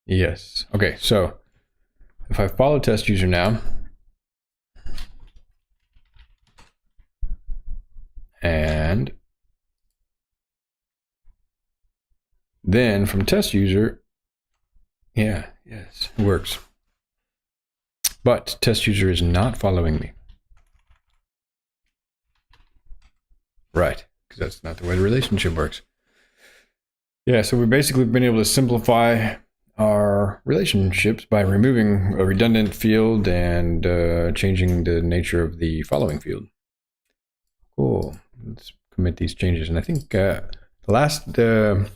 Yes. Okay, so if I follow test user now, and then from test user, yeah, yes, it works. But test user is not following me. Right, because that's not the way the relationship works. Yeah, so we've basically been able to simplify our relationships by removing a redundant field and changing the nature of the following field. Cool. Let's commit these changes. And I think the last bit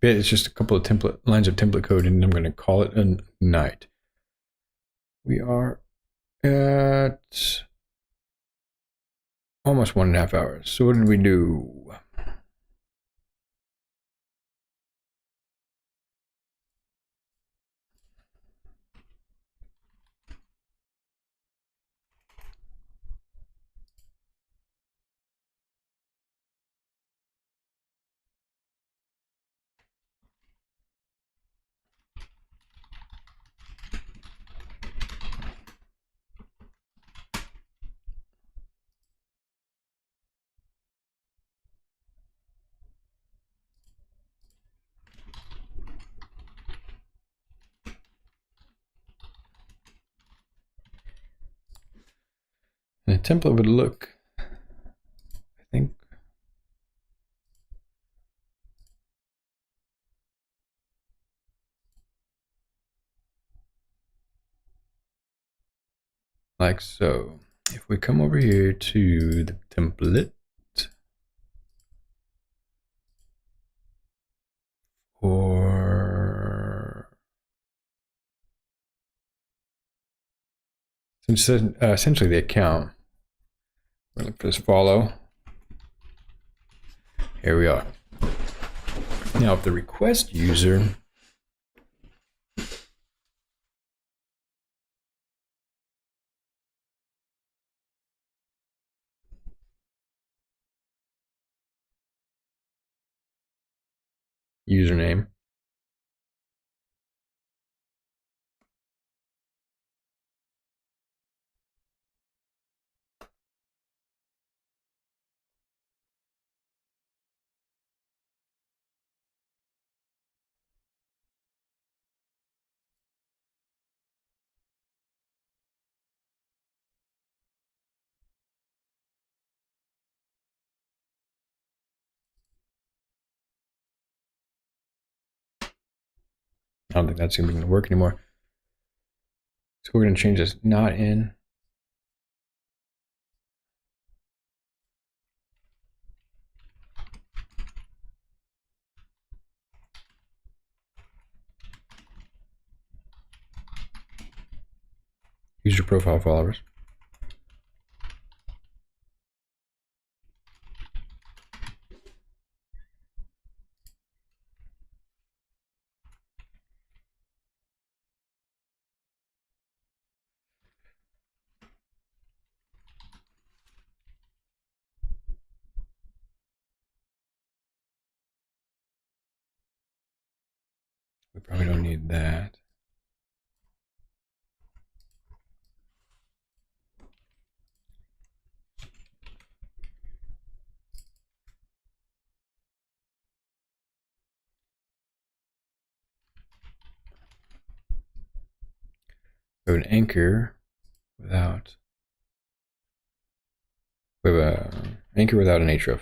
is just a couple of lines of template code, and I'm going to call it a night. We are at almost 1.5 hours. So what did we do? The template would look, I think, like so. If we come over here to the template for essentially the account, we're going to press follow. Here we are. Now, if the request user username I don't think that's going to work anymore. So we're going to change this not in. User profile followers. We probably don't need that. We have an anchor without. We have an anchor without an href.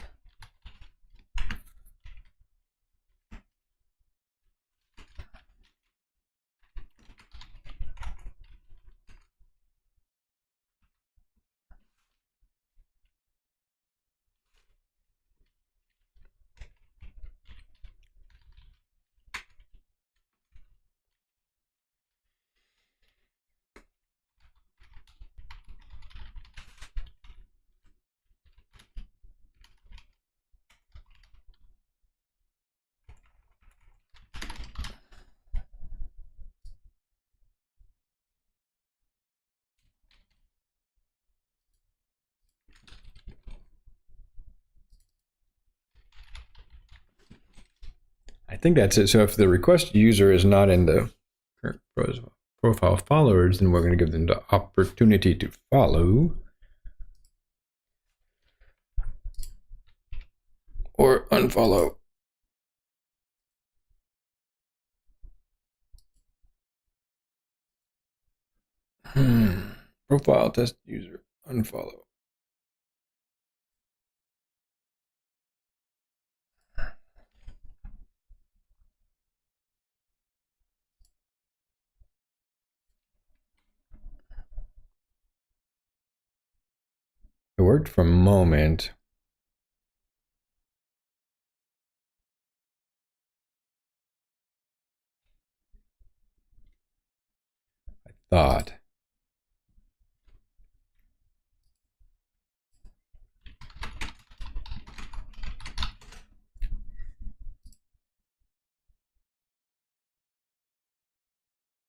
I think that's it. So if the request user is not in the current profile followers, then we're going to give them the opportunity to follow or unfollow. Profile test user unfollow. It worked for a moment. I thought.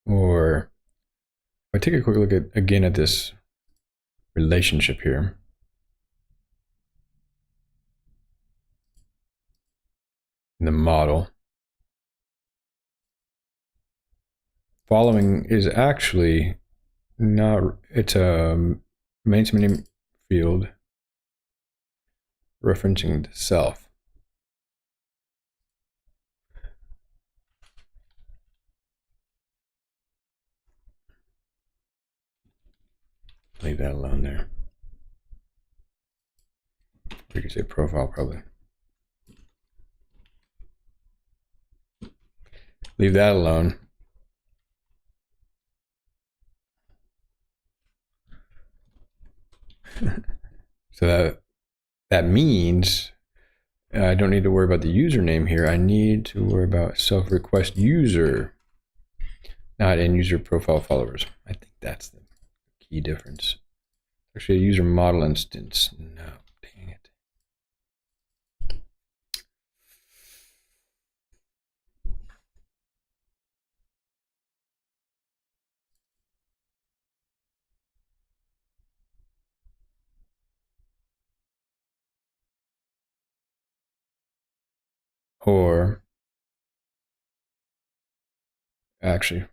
Or if I take a quick look again at this relationship here, in the model, following is actually not, it's a maintenance field referencing the self. Leave that alone there. We could say profile probably. Leave that alone. So that means I don't need to worry about the username here. I need to worry about self-request user, not end user profile followers. I think that's the key difference. Actually, a user model instance. No, dang it. Or actually,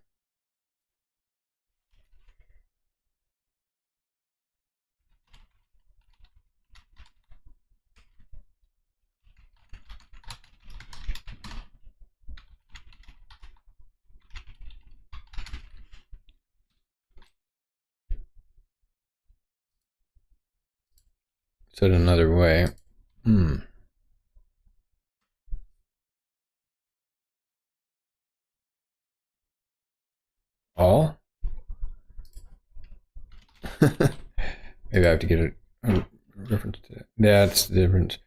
said another way. All? Maybe I have to get a reference to that. That's the difference.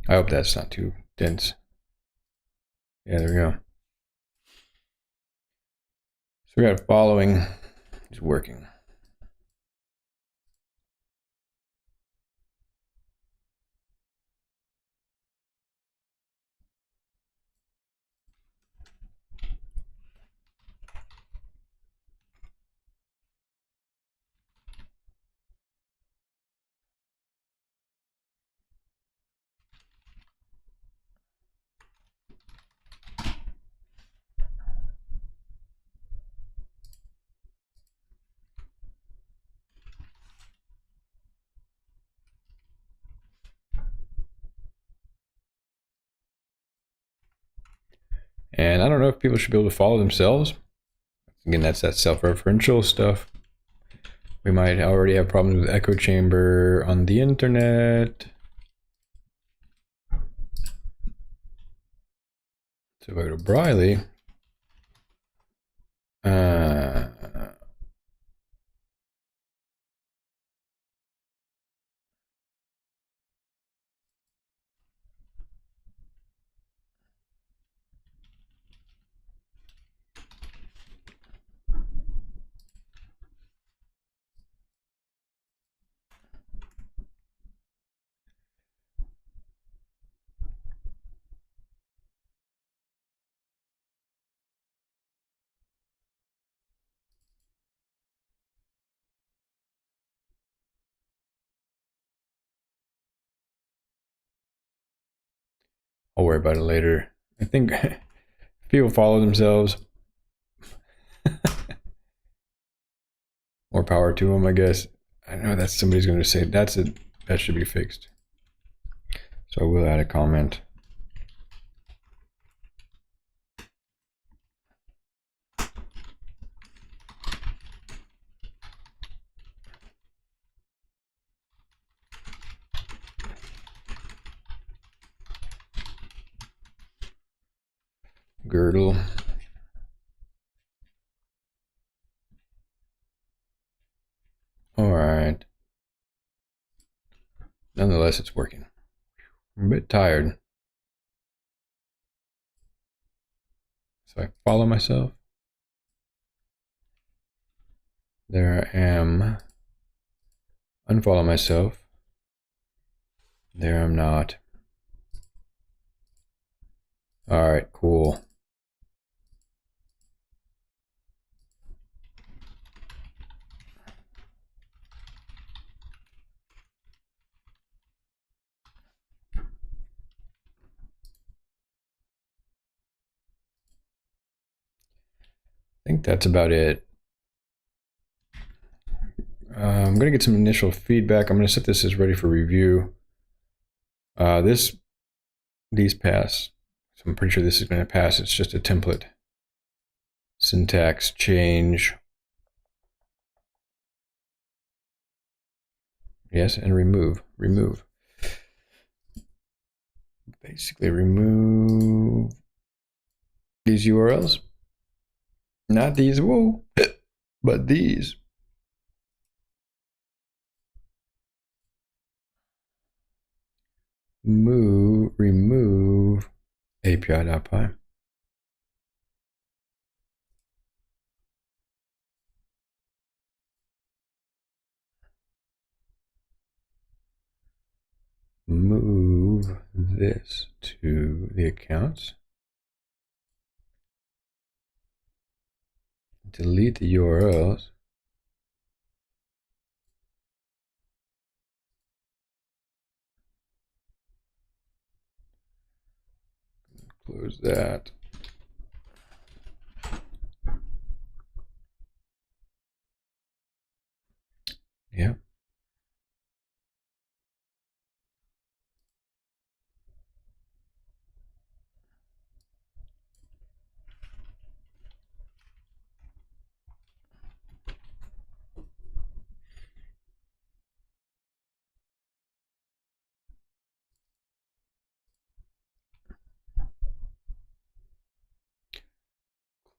I hope that's not too dense. Yeah, there we go. So we got following is working. And I don't know if people should be able to follow themselves. Again, that's that self-referential stuff. We might already have problems with echo chamber on the internet. So if I go to Briley, I'll worry about it later. I think if people follow themselves, more power to them, I guess. I know that somebody's going to say that should be fixed. So I will add a comment. Girdle. All right. Nonetheless, it's working. I'm a bit tired. So I follow myself. There I am. Unfollow myself. There I'm not. All right, cool. I think that's about it. I'm going to get some initial feedback. I'm going to set this as ready for review. These pass. So I'm pretty sure this is going to pass. It's just a template. Syntax change. Yes, and remove. Remove. Basically remove these URLs. Not these, whoa, but these. Remove API.py. Move this to the accounts. Delete the URLs. Close that. Yeah.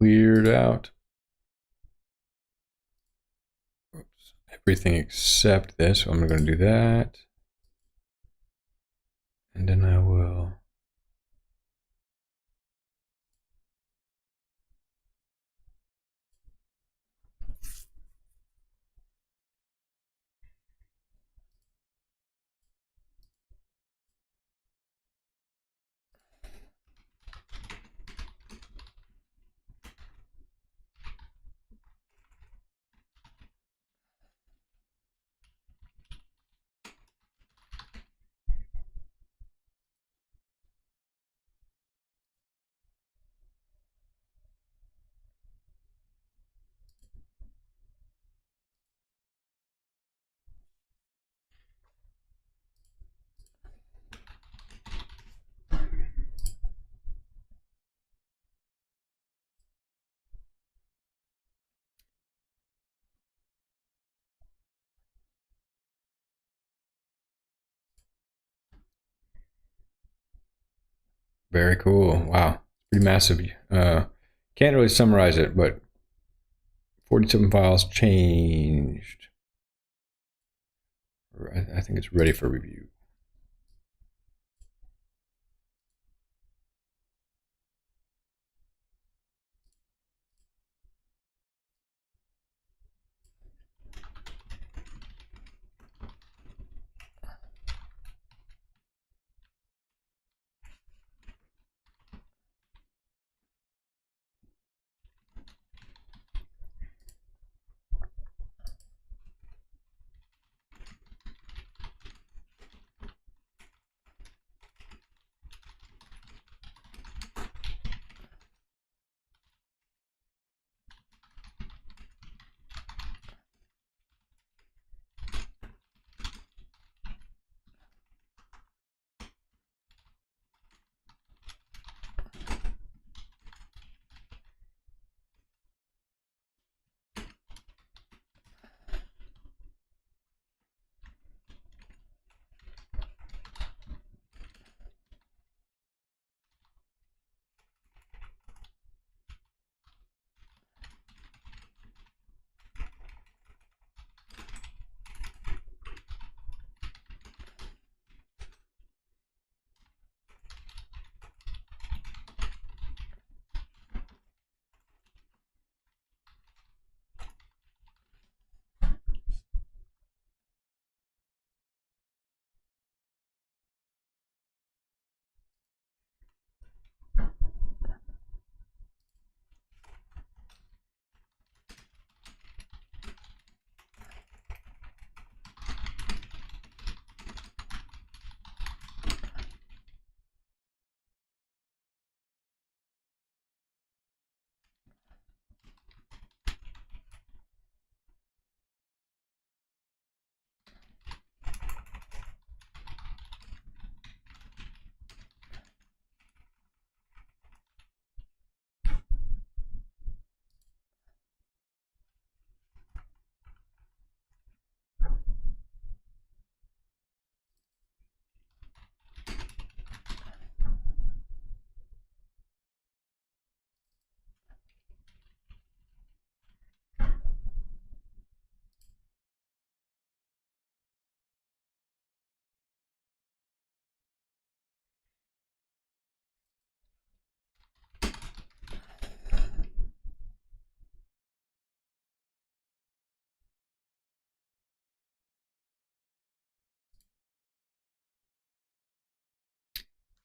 Cleared out. Oops. Everything except this. So I'm going to do that. And then I will Very cool. Wow. Pretty massive. Can't really summarize it, but 47 files changed. I think it's ready for review.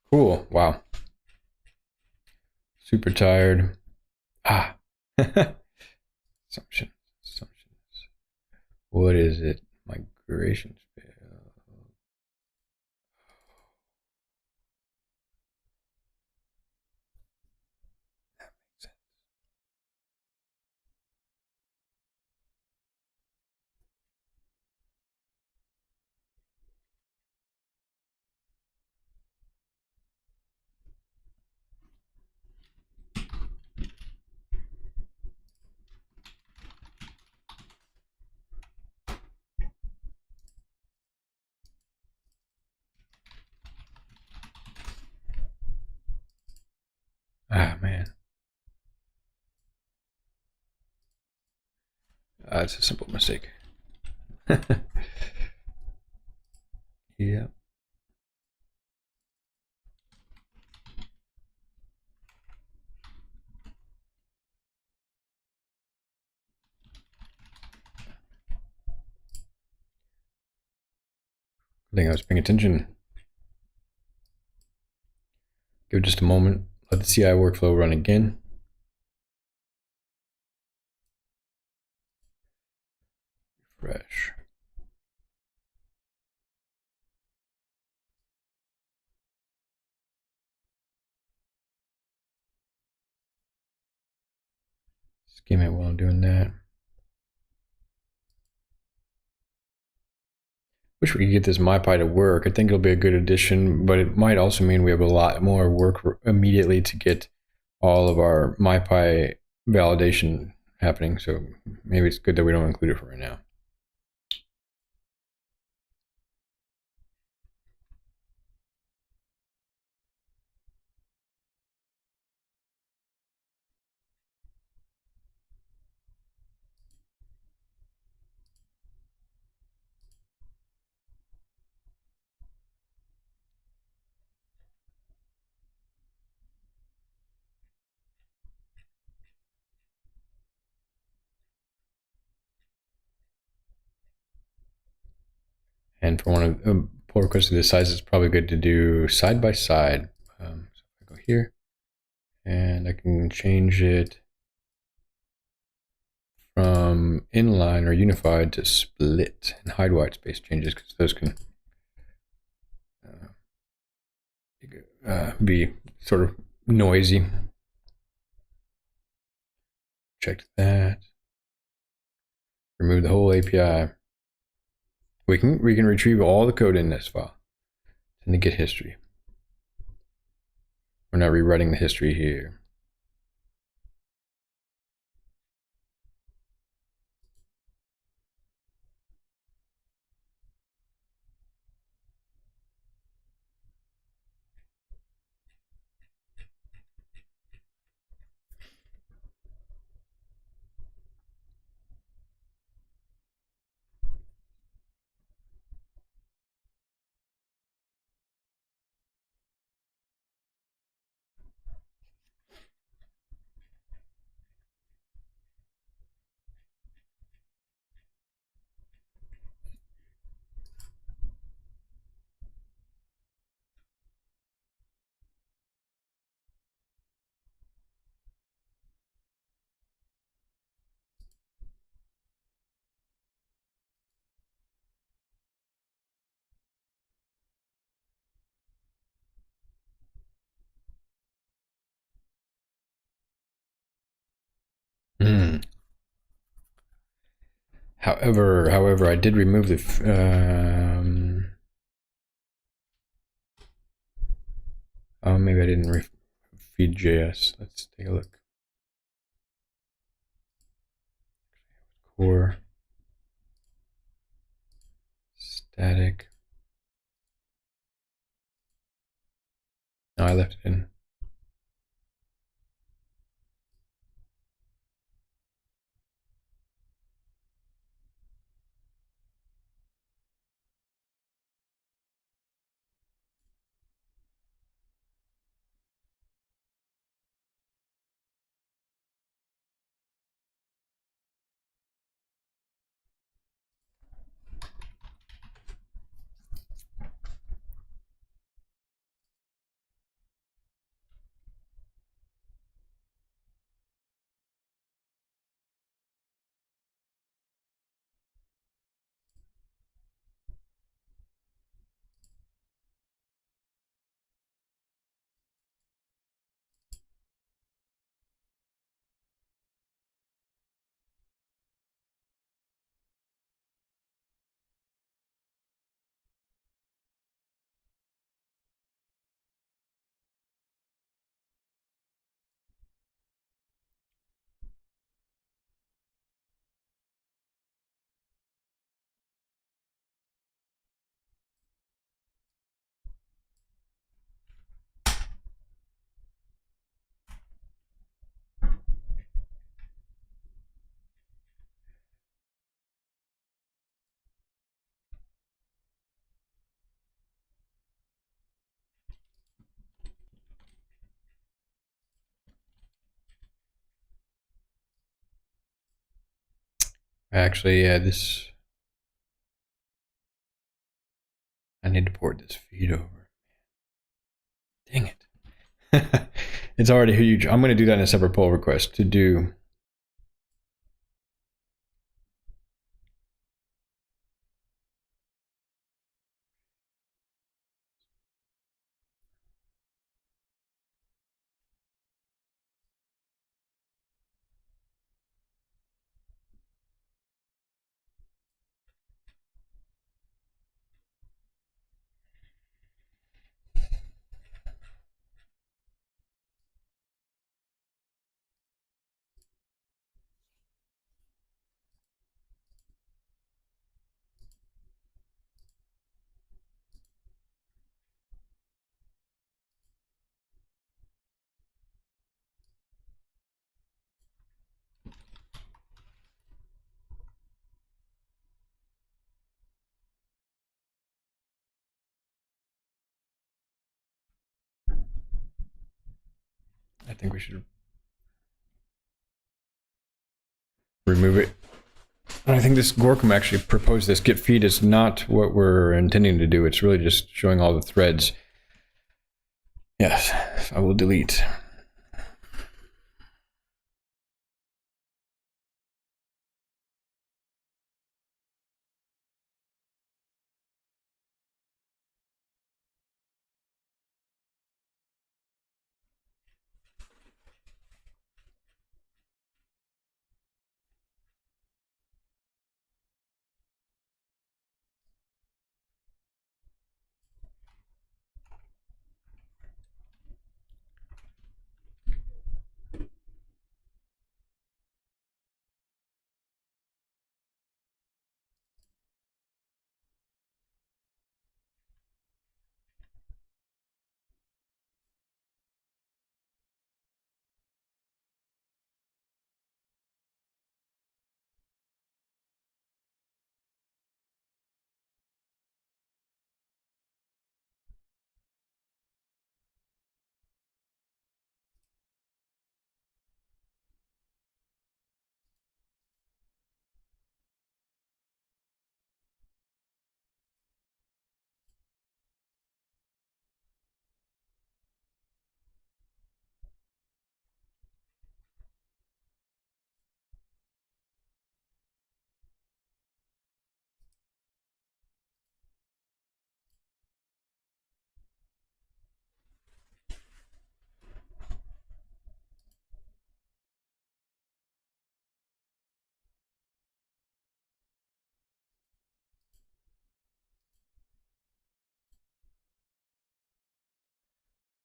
Cool. Wow. Super tired. Ah. Assumption. Assumptions. What is it? Migrations fail. Ah, man. It's a simple mistake. Yeah. I think I was paying attention. Give it just a moment. Let the CI workflow run again. Refresh. Skim it while I'm doing that. Wish we could get this MyPy to work. I think it'll be a good addition, but it might also mean we have a lot more work immediately to get all of our MyPy validation happening. So maybe it's good that we don't include it for right now. And for one of pull requests of this size, it's probably good to do side by side. So I go here, and I can change it from inline or unified to split and hide white space changes because those can be sort of noisy. Check that. Remove the whole API. We can retrieve all the code in this file in the Git history. We're not rewriting the history here. Mm. However, I did remove the. Oh, maybe I didn't feed JS. Let's take a look. Core static. No, I left it in. Actually, yeah, this. I need to port this feed over. Dang it. It's already huge. I'm going to do that in a separate pull request to do. I think we should remove it. And I think this Gorkum actually proposed this. Get feed is not what we're intending to do. It's really just showing all the threads. Yes, I will delete.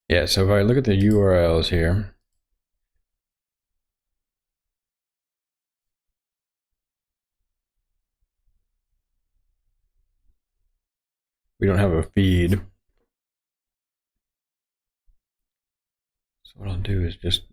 Yeah, so if I look at the URLs here, we don't have a feed. So what I'll do is just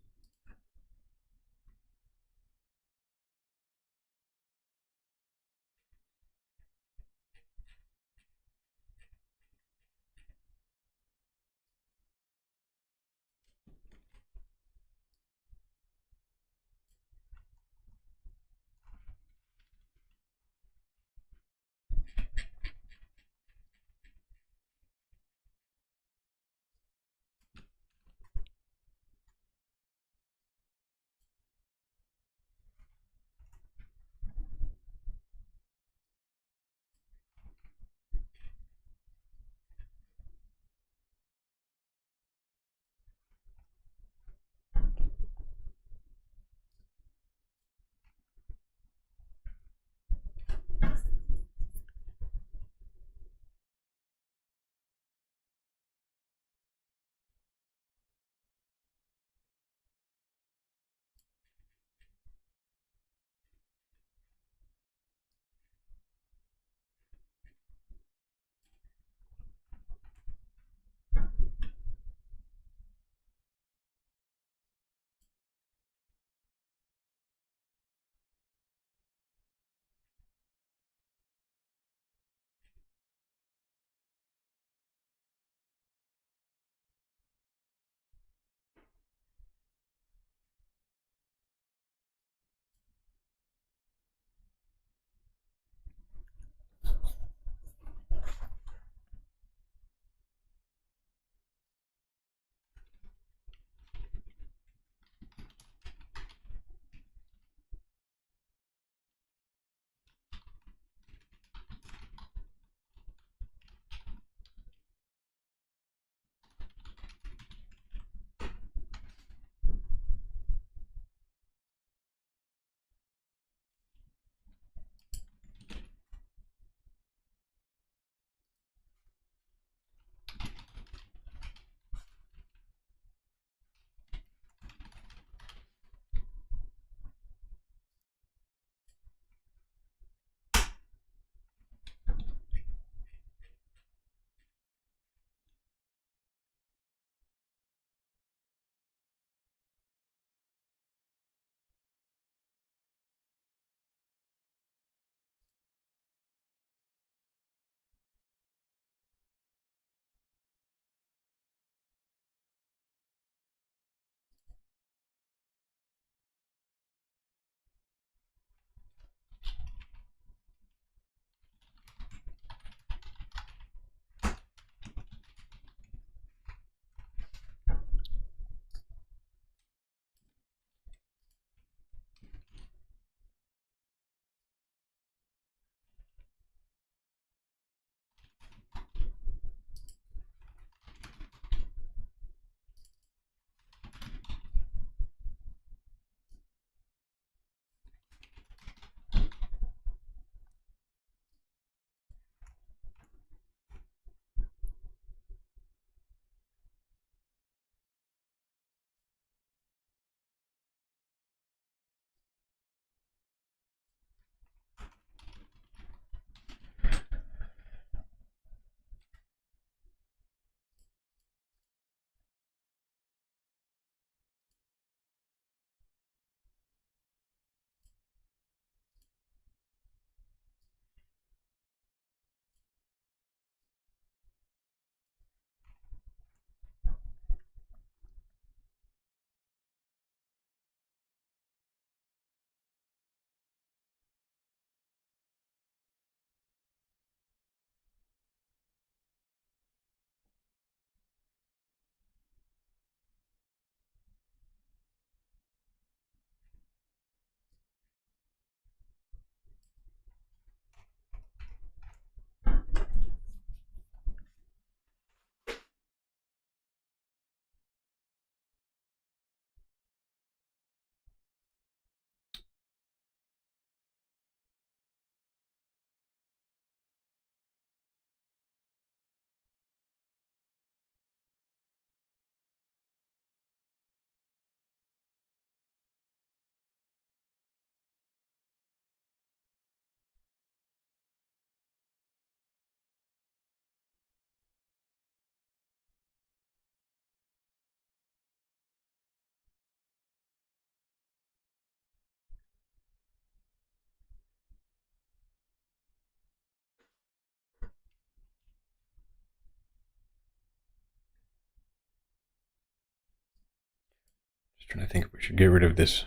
trying to think if we should get rid of this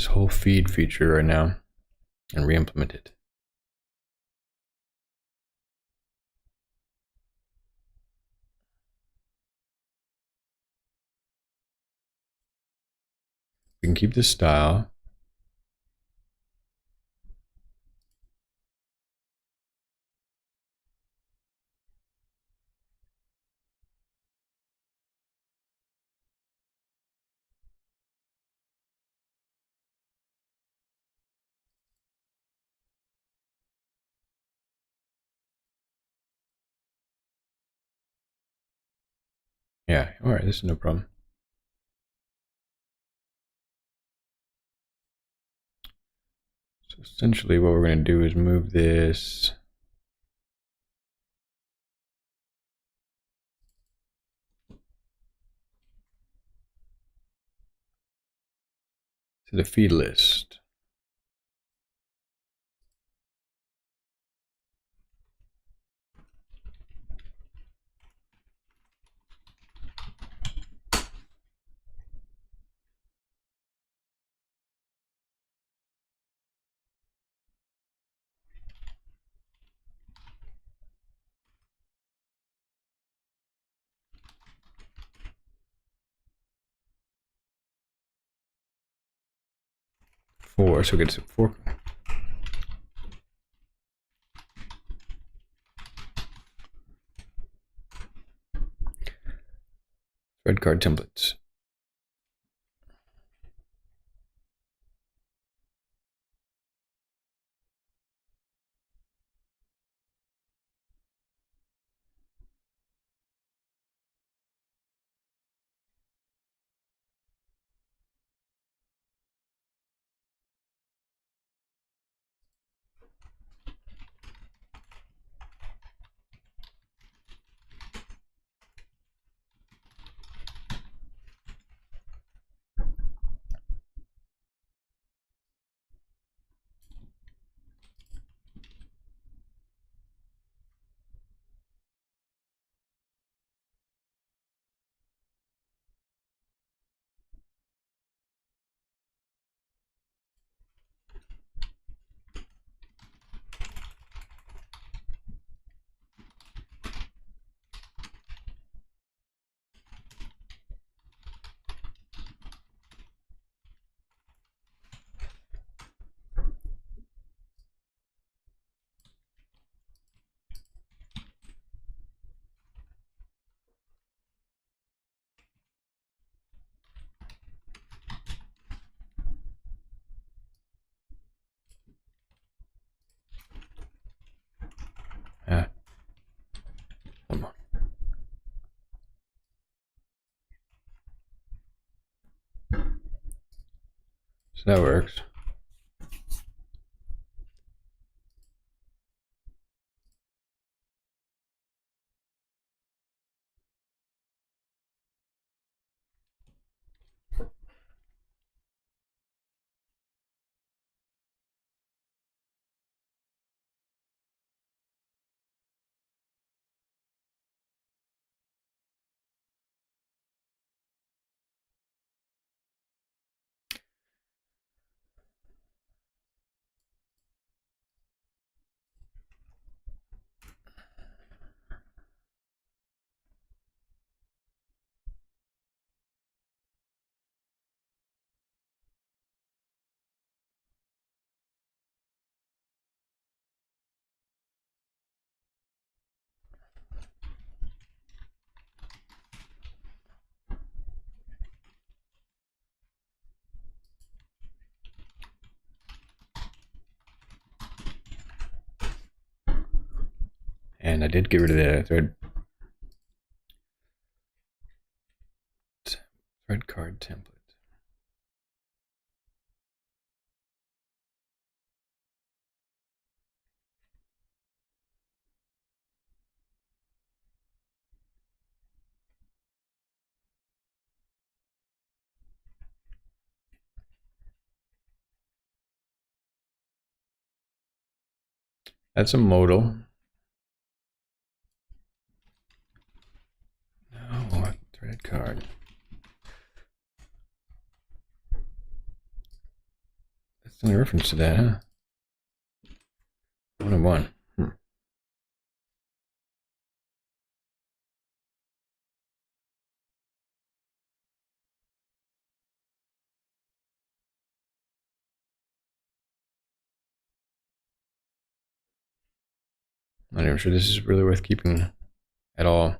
whole feed feature right now and re-implement it. We can keep this style. Yeah, all right, this is no problem. So essentially what we're going to do is move this to the feed list. Four, so we get 4. Thread card templates. Come on. So that works. And I did get rid of the thread card template. That's a modal. No, thread card. Still a reference to that, huh? 101. Not even sure this is really worth keeping at all.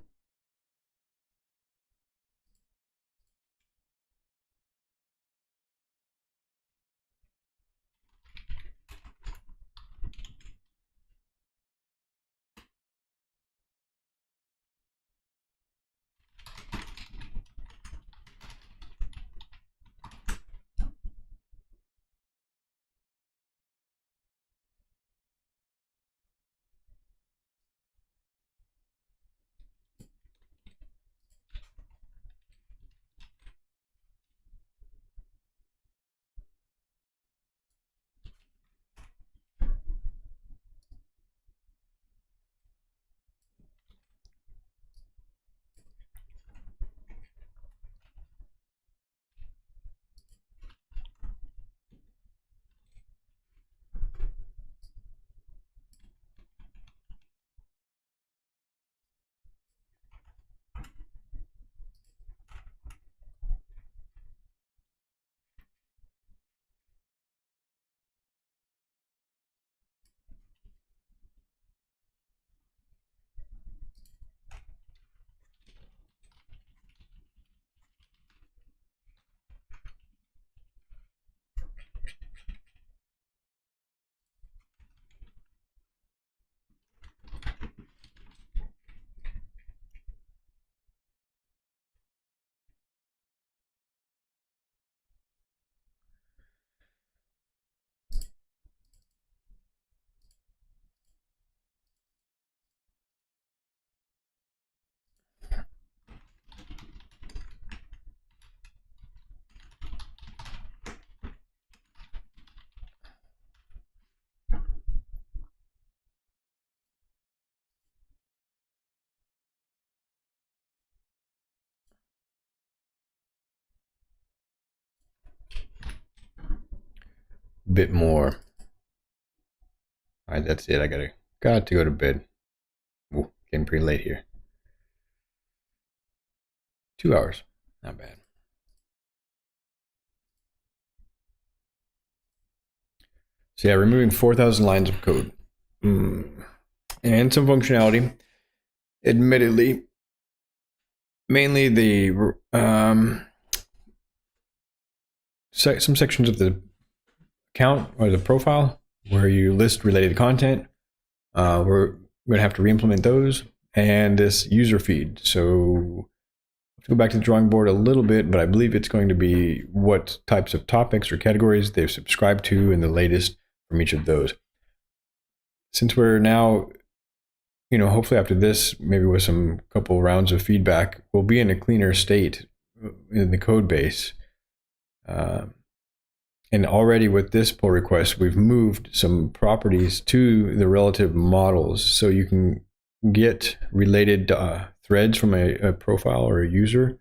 Bit more. All right, that's it. I got to go to bed. Ooh, getting pretty late here. 2 hours, not bad. So yeah, removing 4,000 lines of code and some functionality. Admittedly, mainly the some sections of the account or the profile where you list related content. We're going to have to re-implement those, and this user feed. So let's go back to the drawing board a little bit, but I believe it's going to be what types of topics or categories they've subscribed to and the latest from each of those. Since we're now, hopefully after this, maybe with some couple rounds of feedback, we'll be in a cleaner state in the code base. And already with this pull request, we've moved some properties to the relative models. So you can get related threads from a profile or a user.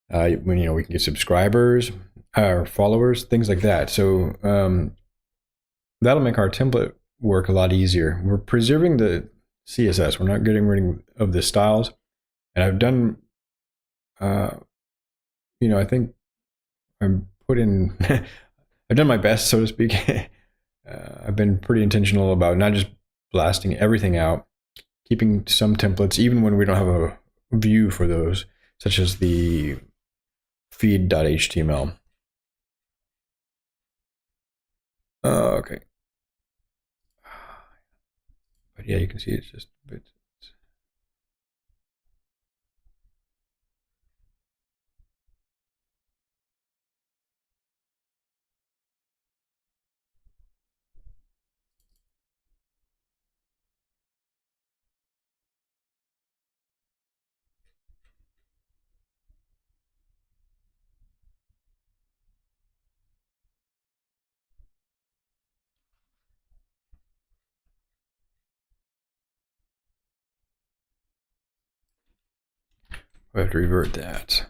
When we can get subscribers or followers, things like that. So that'll make our template work a lot easier. We're preserving the CSS. We're not getting rid of the styles. And I've done, I think I'm put in, I've done my best, so to speak. I've been pretty intentional about not just blasting everything out, keeping some templates, even when we don't have a view for those, such as the feed.html. Okay. But yeah, you can see it's just a bit. We have to revert that.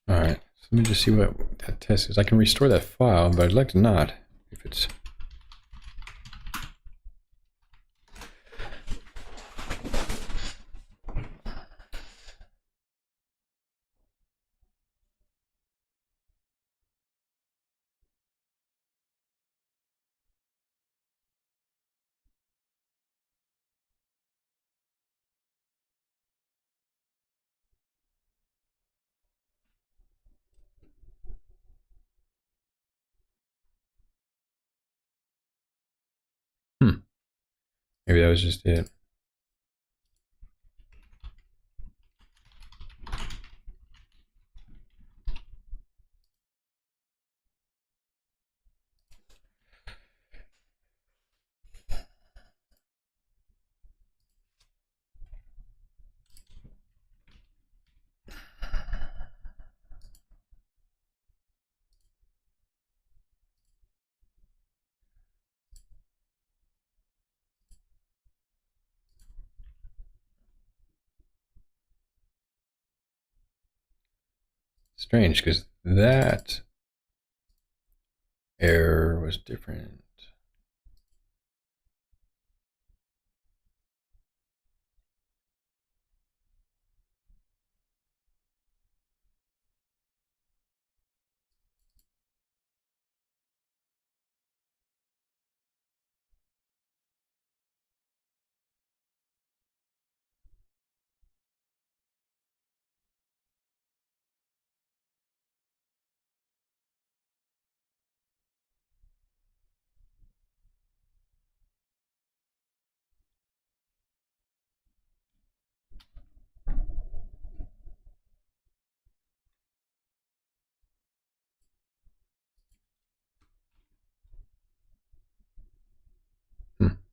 All right, so let me just see what that test is. I can restore that file, but I'd like to not. If it's maybe that was just it. Strange, because that error was different.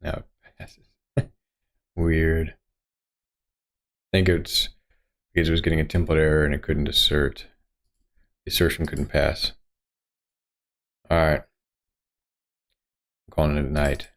Now it passes. Weird. I think it's because it was getting a template error and it couldn't assert. The assertion couldn't pass. All right. I'm calling it a night.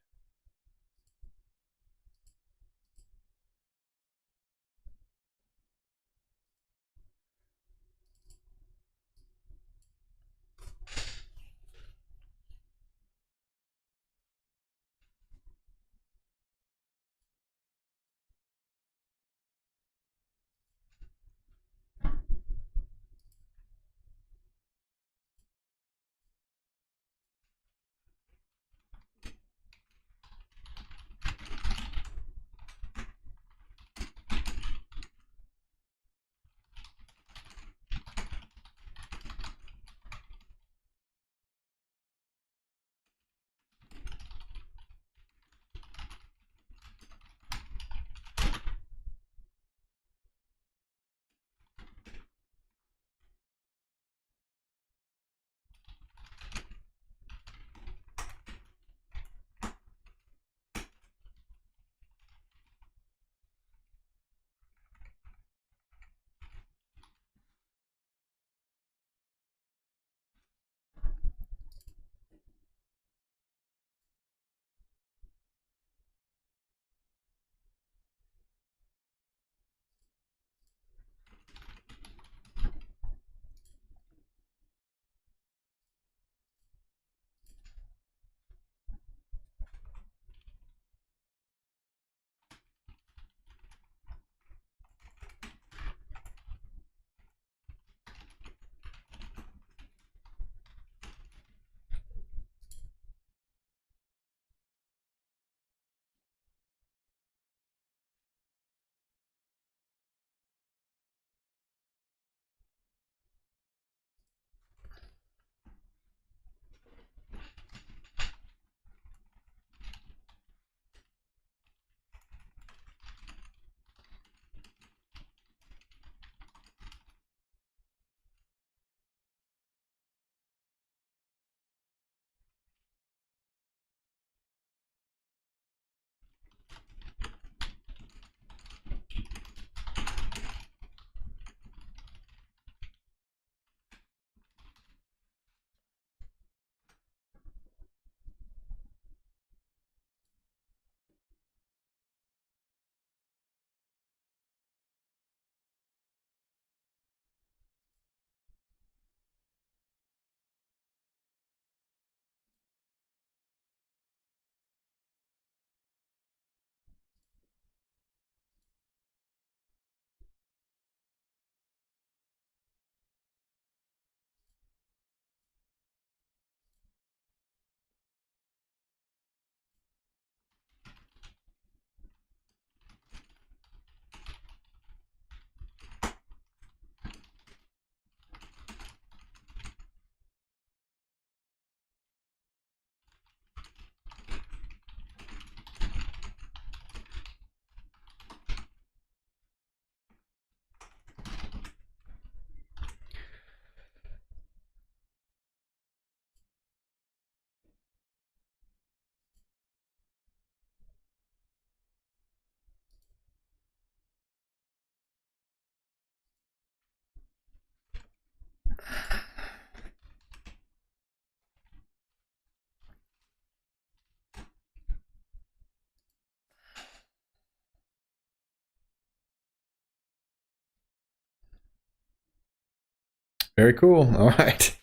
Very cool. All right.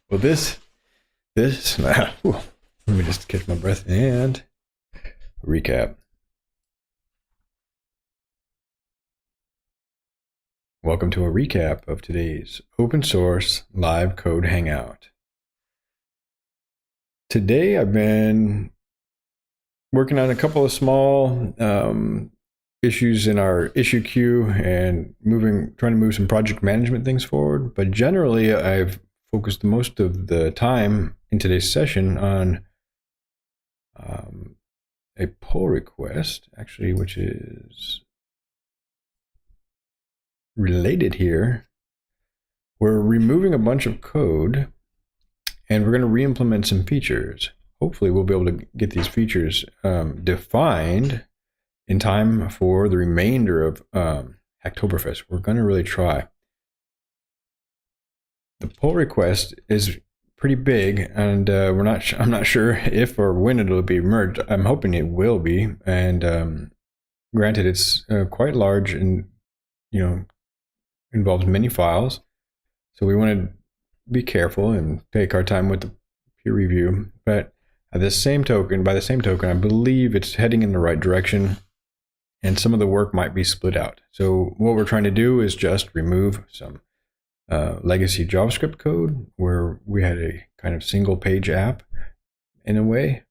Well, let me just catch my breath and recap. Welcome to a recap of today's open source live code hangout. Today I've been working on a couple of small issues in our issue queue and trying to move some project management things forward. But generally, I've focused most of the time in today's session on a pull request, actually, which is related here. We're removing a bunch of code and we're going to re-implement some features. Hopefully we'll be able to get these features defined in time for the remainder of Hacktoberfest. We're going to really try. The pull request is pretty big, and I'm not sure if or when it'll be merged. I'm hoping it will be, and granted, it's quite large and involves many files, so we want to be careful and take our time with the peer review. But by the same token, I believe it's heading in the right direction, and some of the work might be split out. So what we're trying to do is just remove some legacy JavaScript code where we had a kind of single page app in a way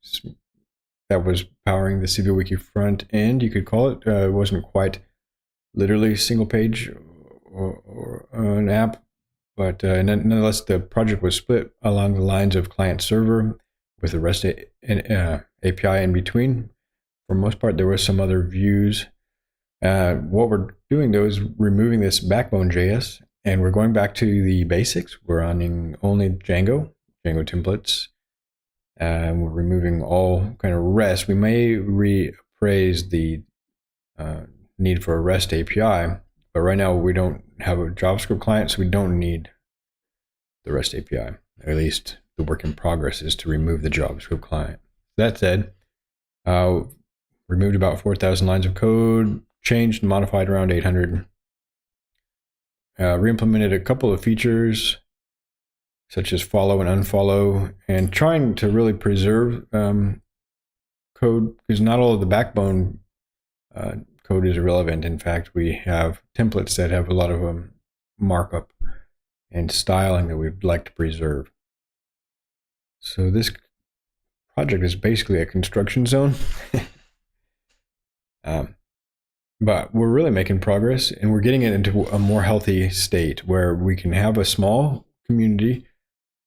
that was powering the CiviWiki front end, you could call it. It wasn't quite literally single page or an app, but nonetheless the project was split along the lines of client server with the REST API in between. For the most part, there was some other views. What we're doing though is removing this backbone.js, and we're going back to the basics. We're running only Django templates, and we're removing all kind of REST. We may reappraise the need for a REST API, but right now we don't have a JavaScript client, so we don't need the REST API. Or at least the work in progress is to remove the JavaScript client. That said, removed about 4,000 lines of code, changed and modified around 800. Re-implemented a couple of features such as follow and unfollow, and trying to really preserve code, because not all of the backbone code is irrelevant. In fact, we have templates that have a lot of markup and styling that we'd like to preserve. So this project is basically a construction zone. But we're really making progress, and we're getting it into a more healthy state where we can have a small community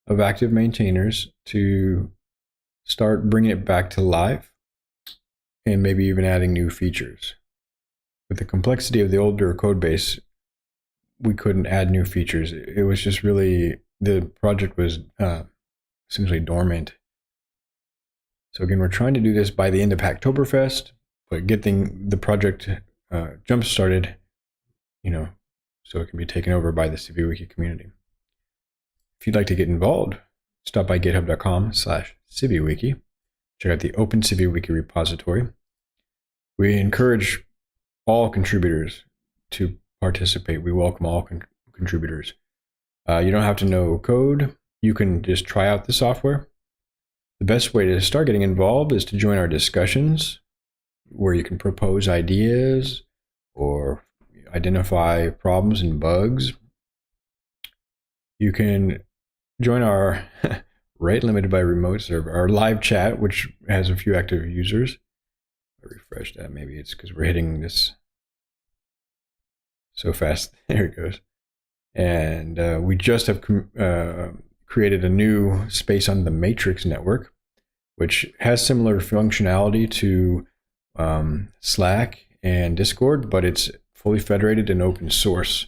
of active maintainers to start bringing it back to life and maybe even adding new features. With the complexity of the older code base, we couldn't add new features. It was just really, the project was essentially dormant. So again, we're trying to do this by the end of Hacktoberfest, but getting the project jump started, so it can be taken over by the CiviWiki community. If you'd like to get involved, stop by github.com/CiviWiki. Check out the Open CiviWiki repository. We encourage all contributors to participate. We welcome all contributors. You don't have to know code. You can just try out the software. The best way to start getting involved is to join our discussions, where you can propose ideas or identify problems and bugs. You can join our rate limited by remote server, our live chat, which has a few active users. I refresh that. Maybe it's because we're hitting this so fast. There it goes. And we just have created a new space on the Matrix network, which has similar functionality to Slack and Discord, but it's fully federated and open source.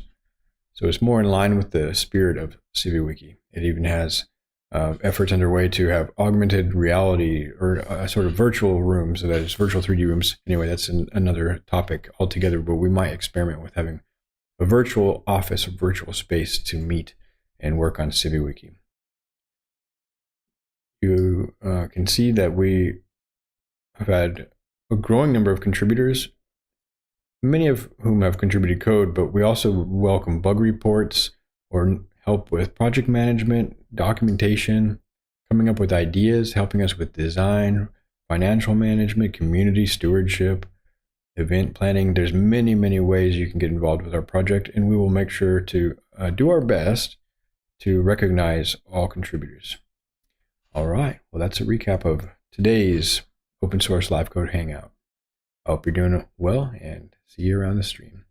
So it's more in line with the spirit of CiviWiki. It even has efforts underway to have augmented reality or sort of virtual rooms, so that is virtual 3D rooms. Anyway, that's another topic altogether, but we might experiment with having a virtual office, a virtual space to meet and work on CiviWiki. You can see that we have had a growing number of contributors, many of whom have contributed code, but we also welcome bug reports or help with project management, documentation, coming up with ideas, helping us with design, financial management, community stewardship, event planning. There's many ways you can get involved with our project, and we will make sure to do our best to recognize all contributors. All right, well, that's a recap of today's Open Source Live Code Hangout. I hope you're doing well, and see you around the stream.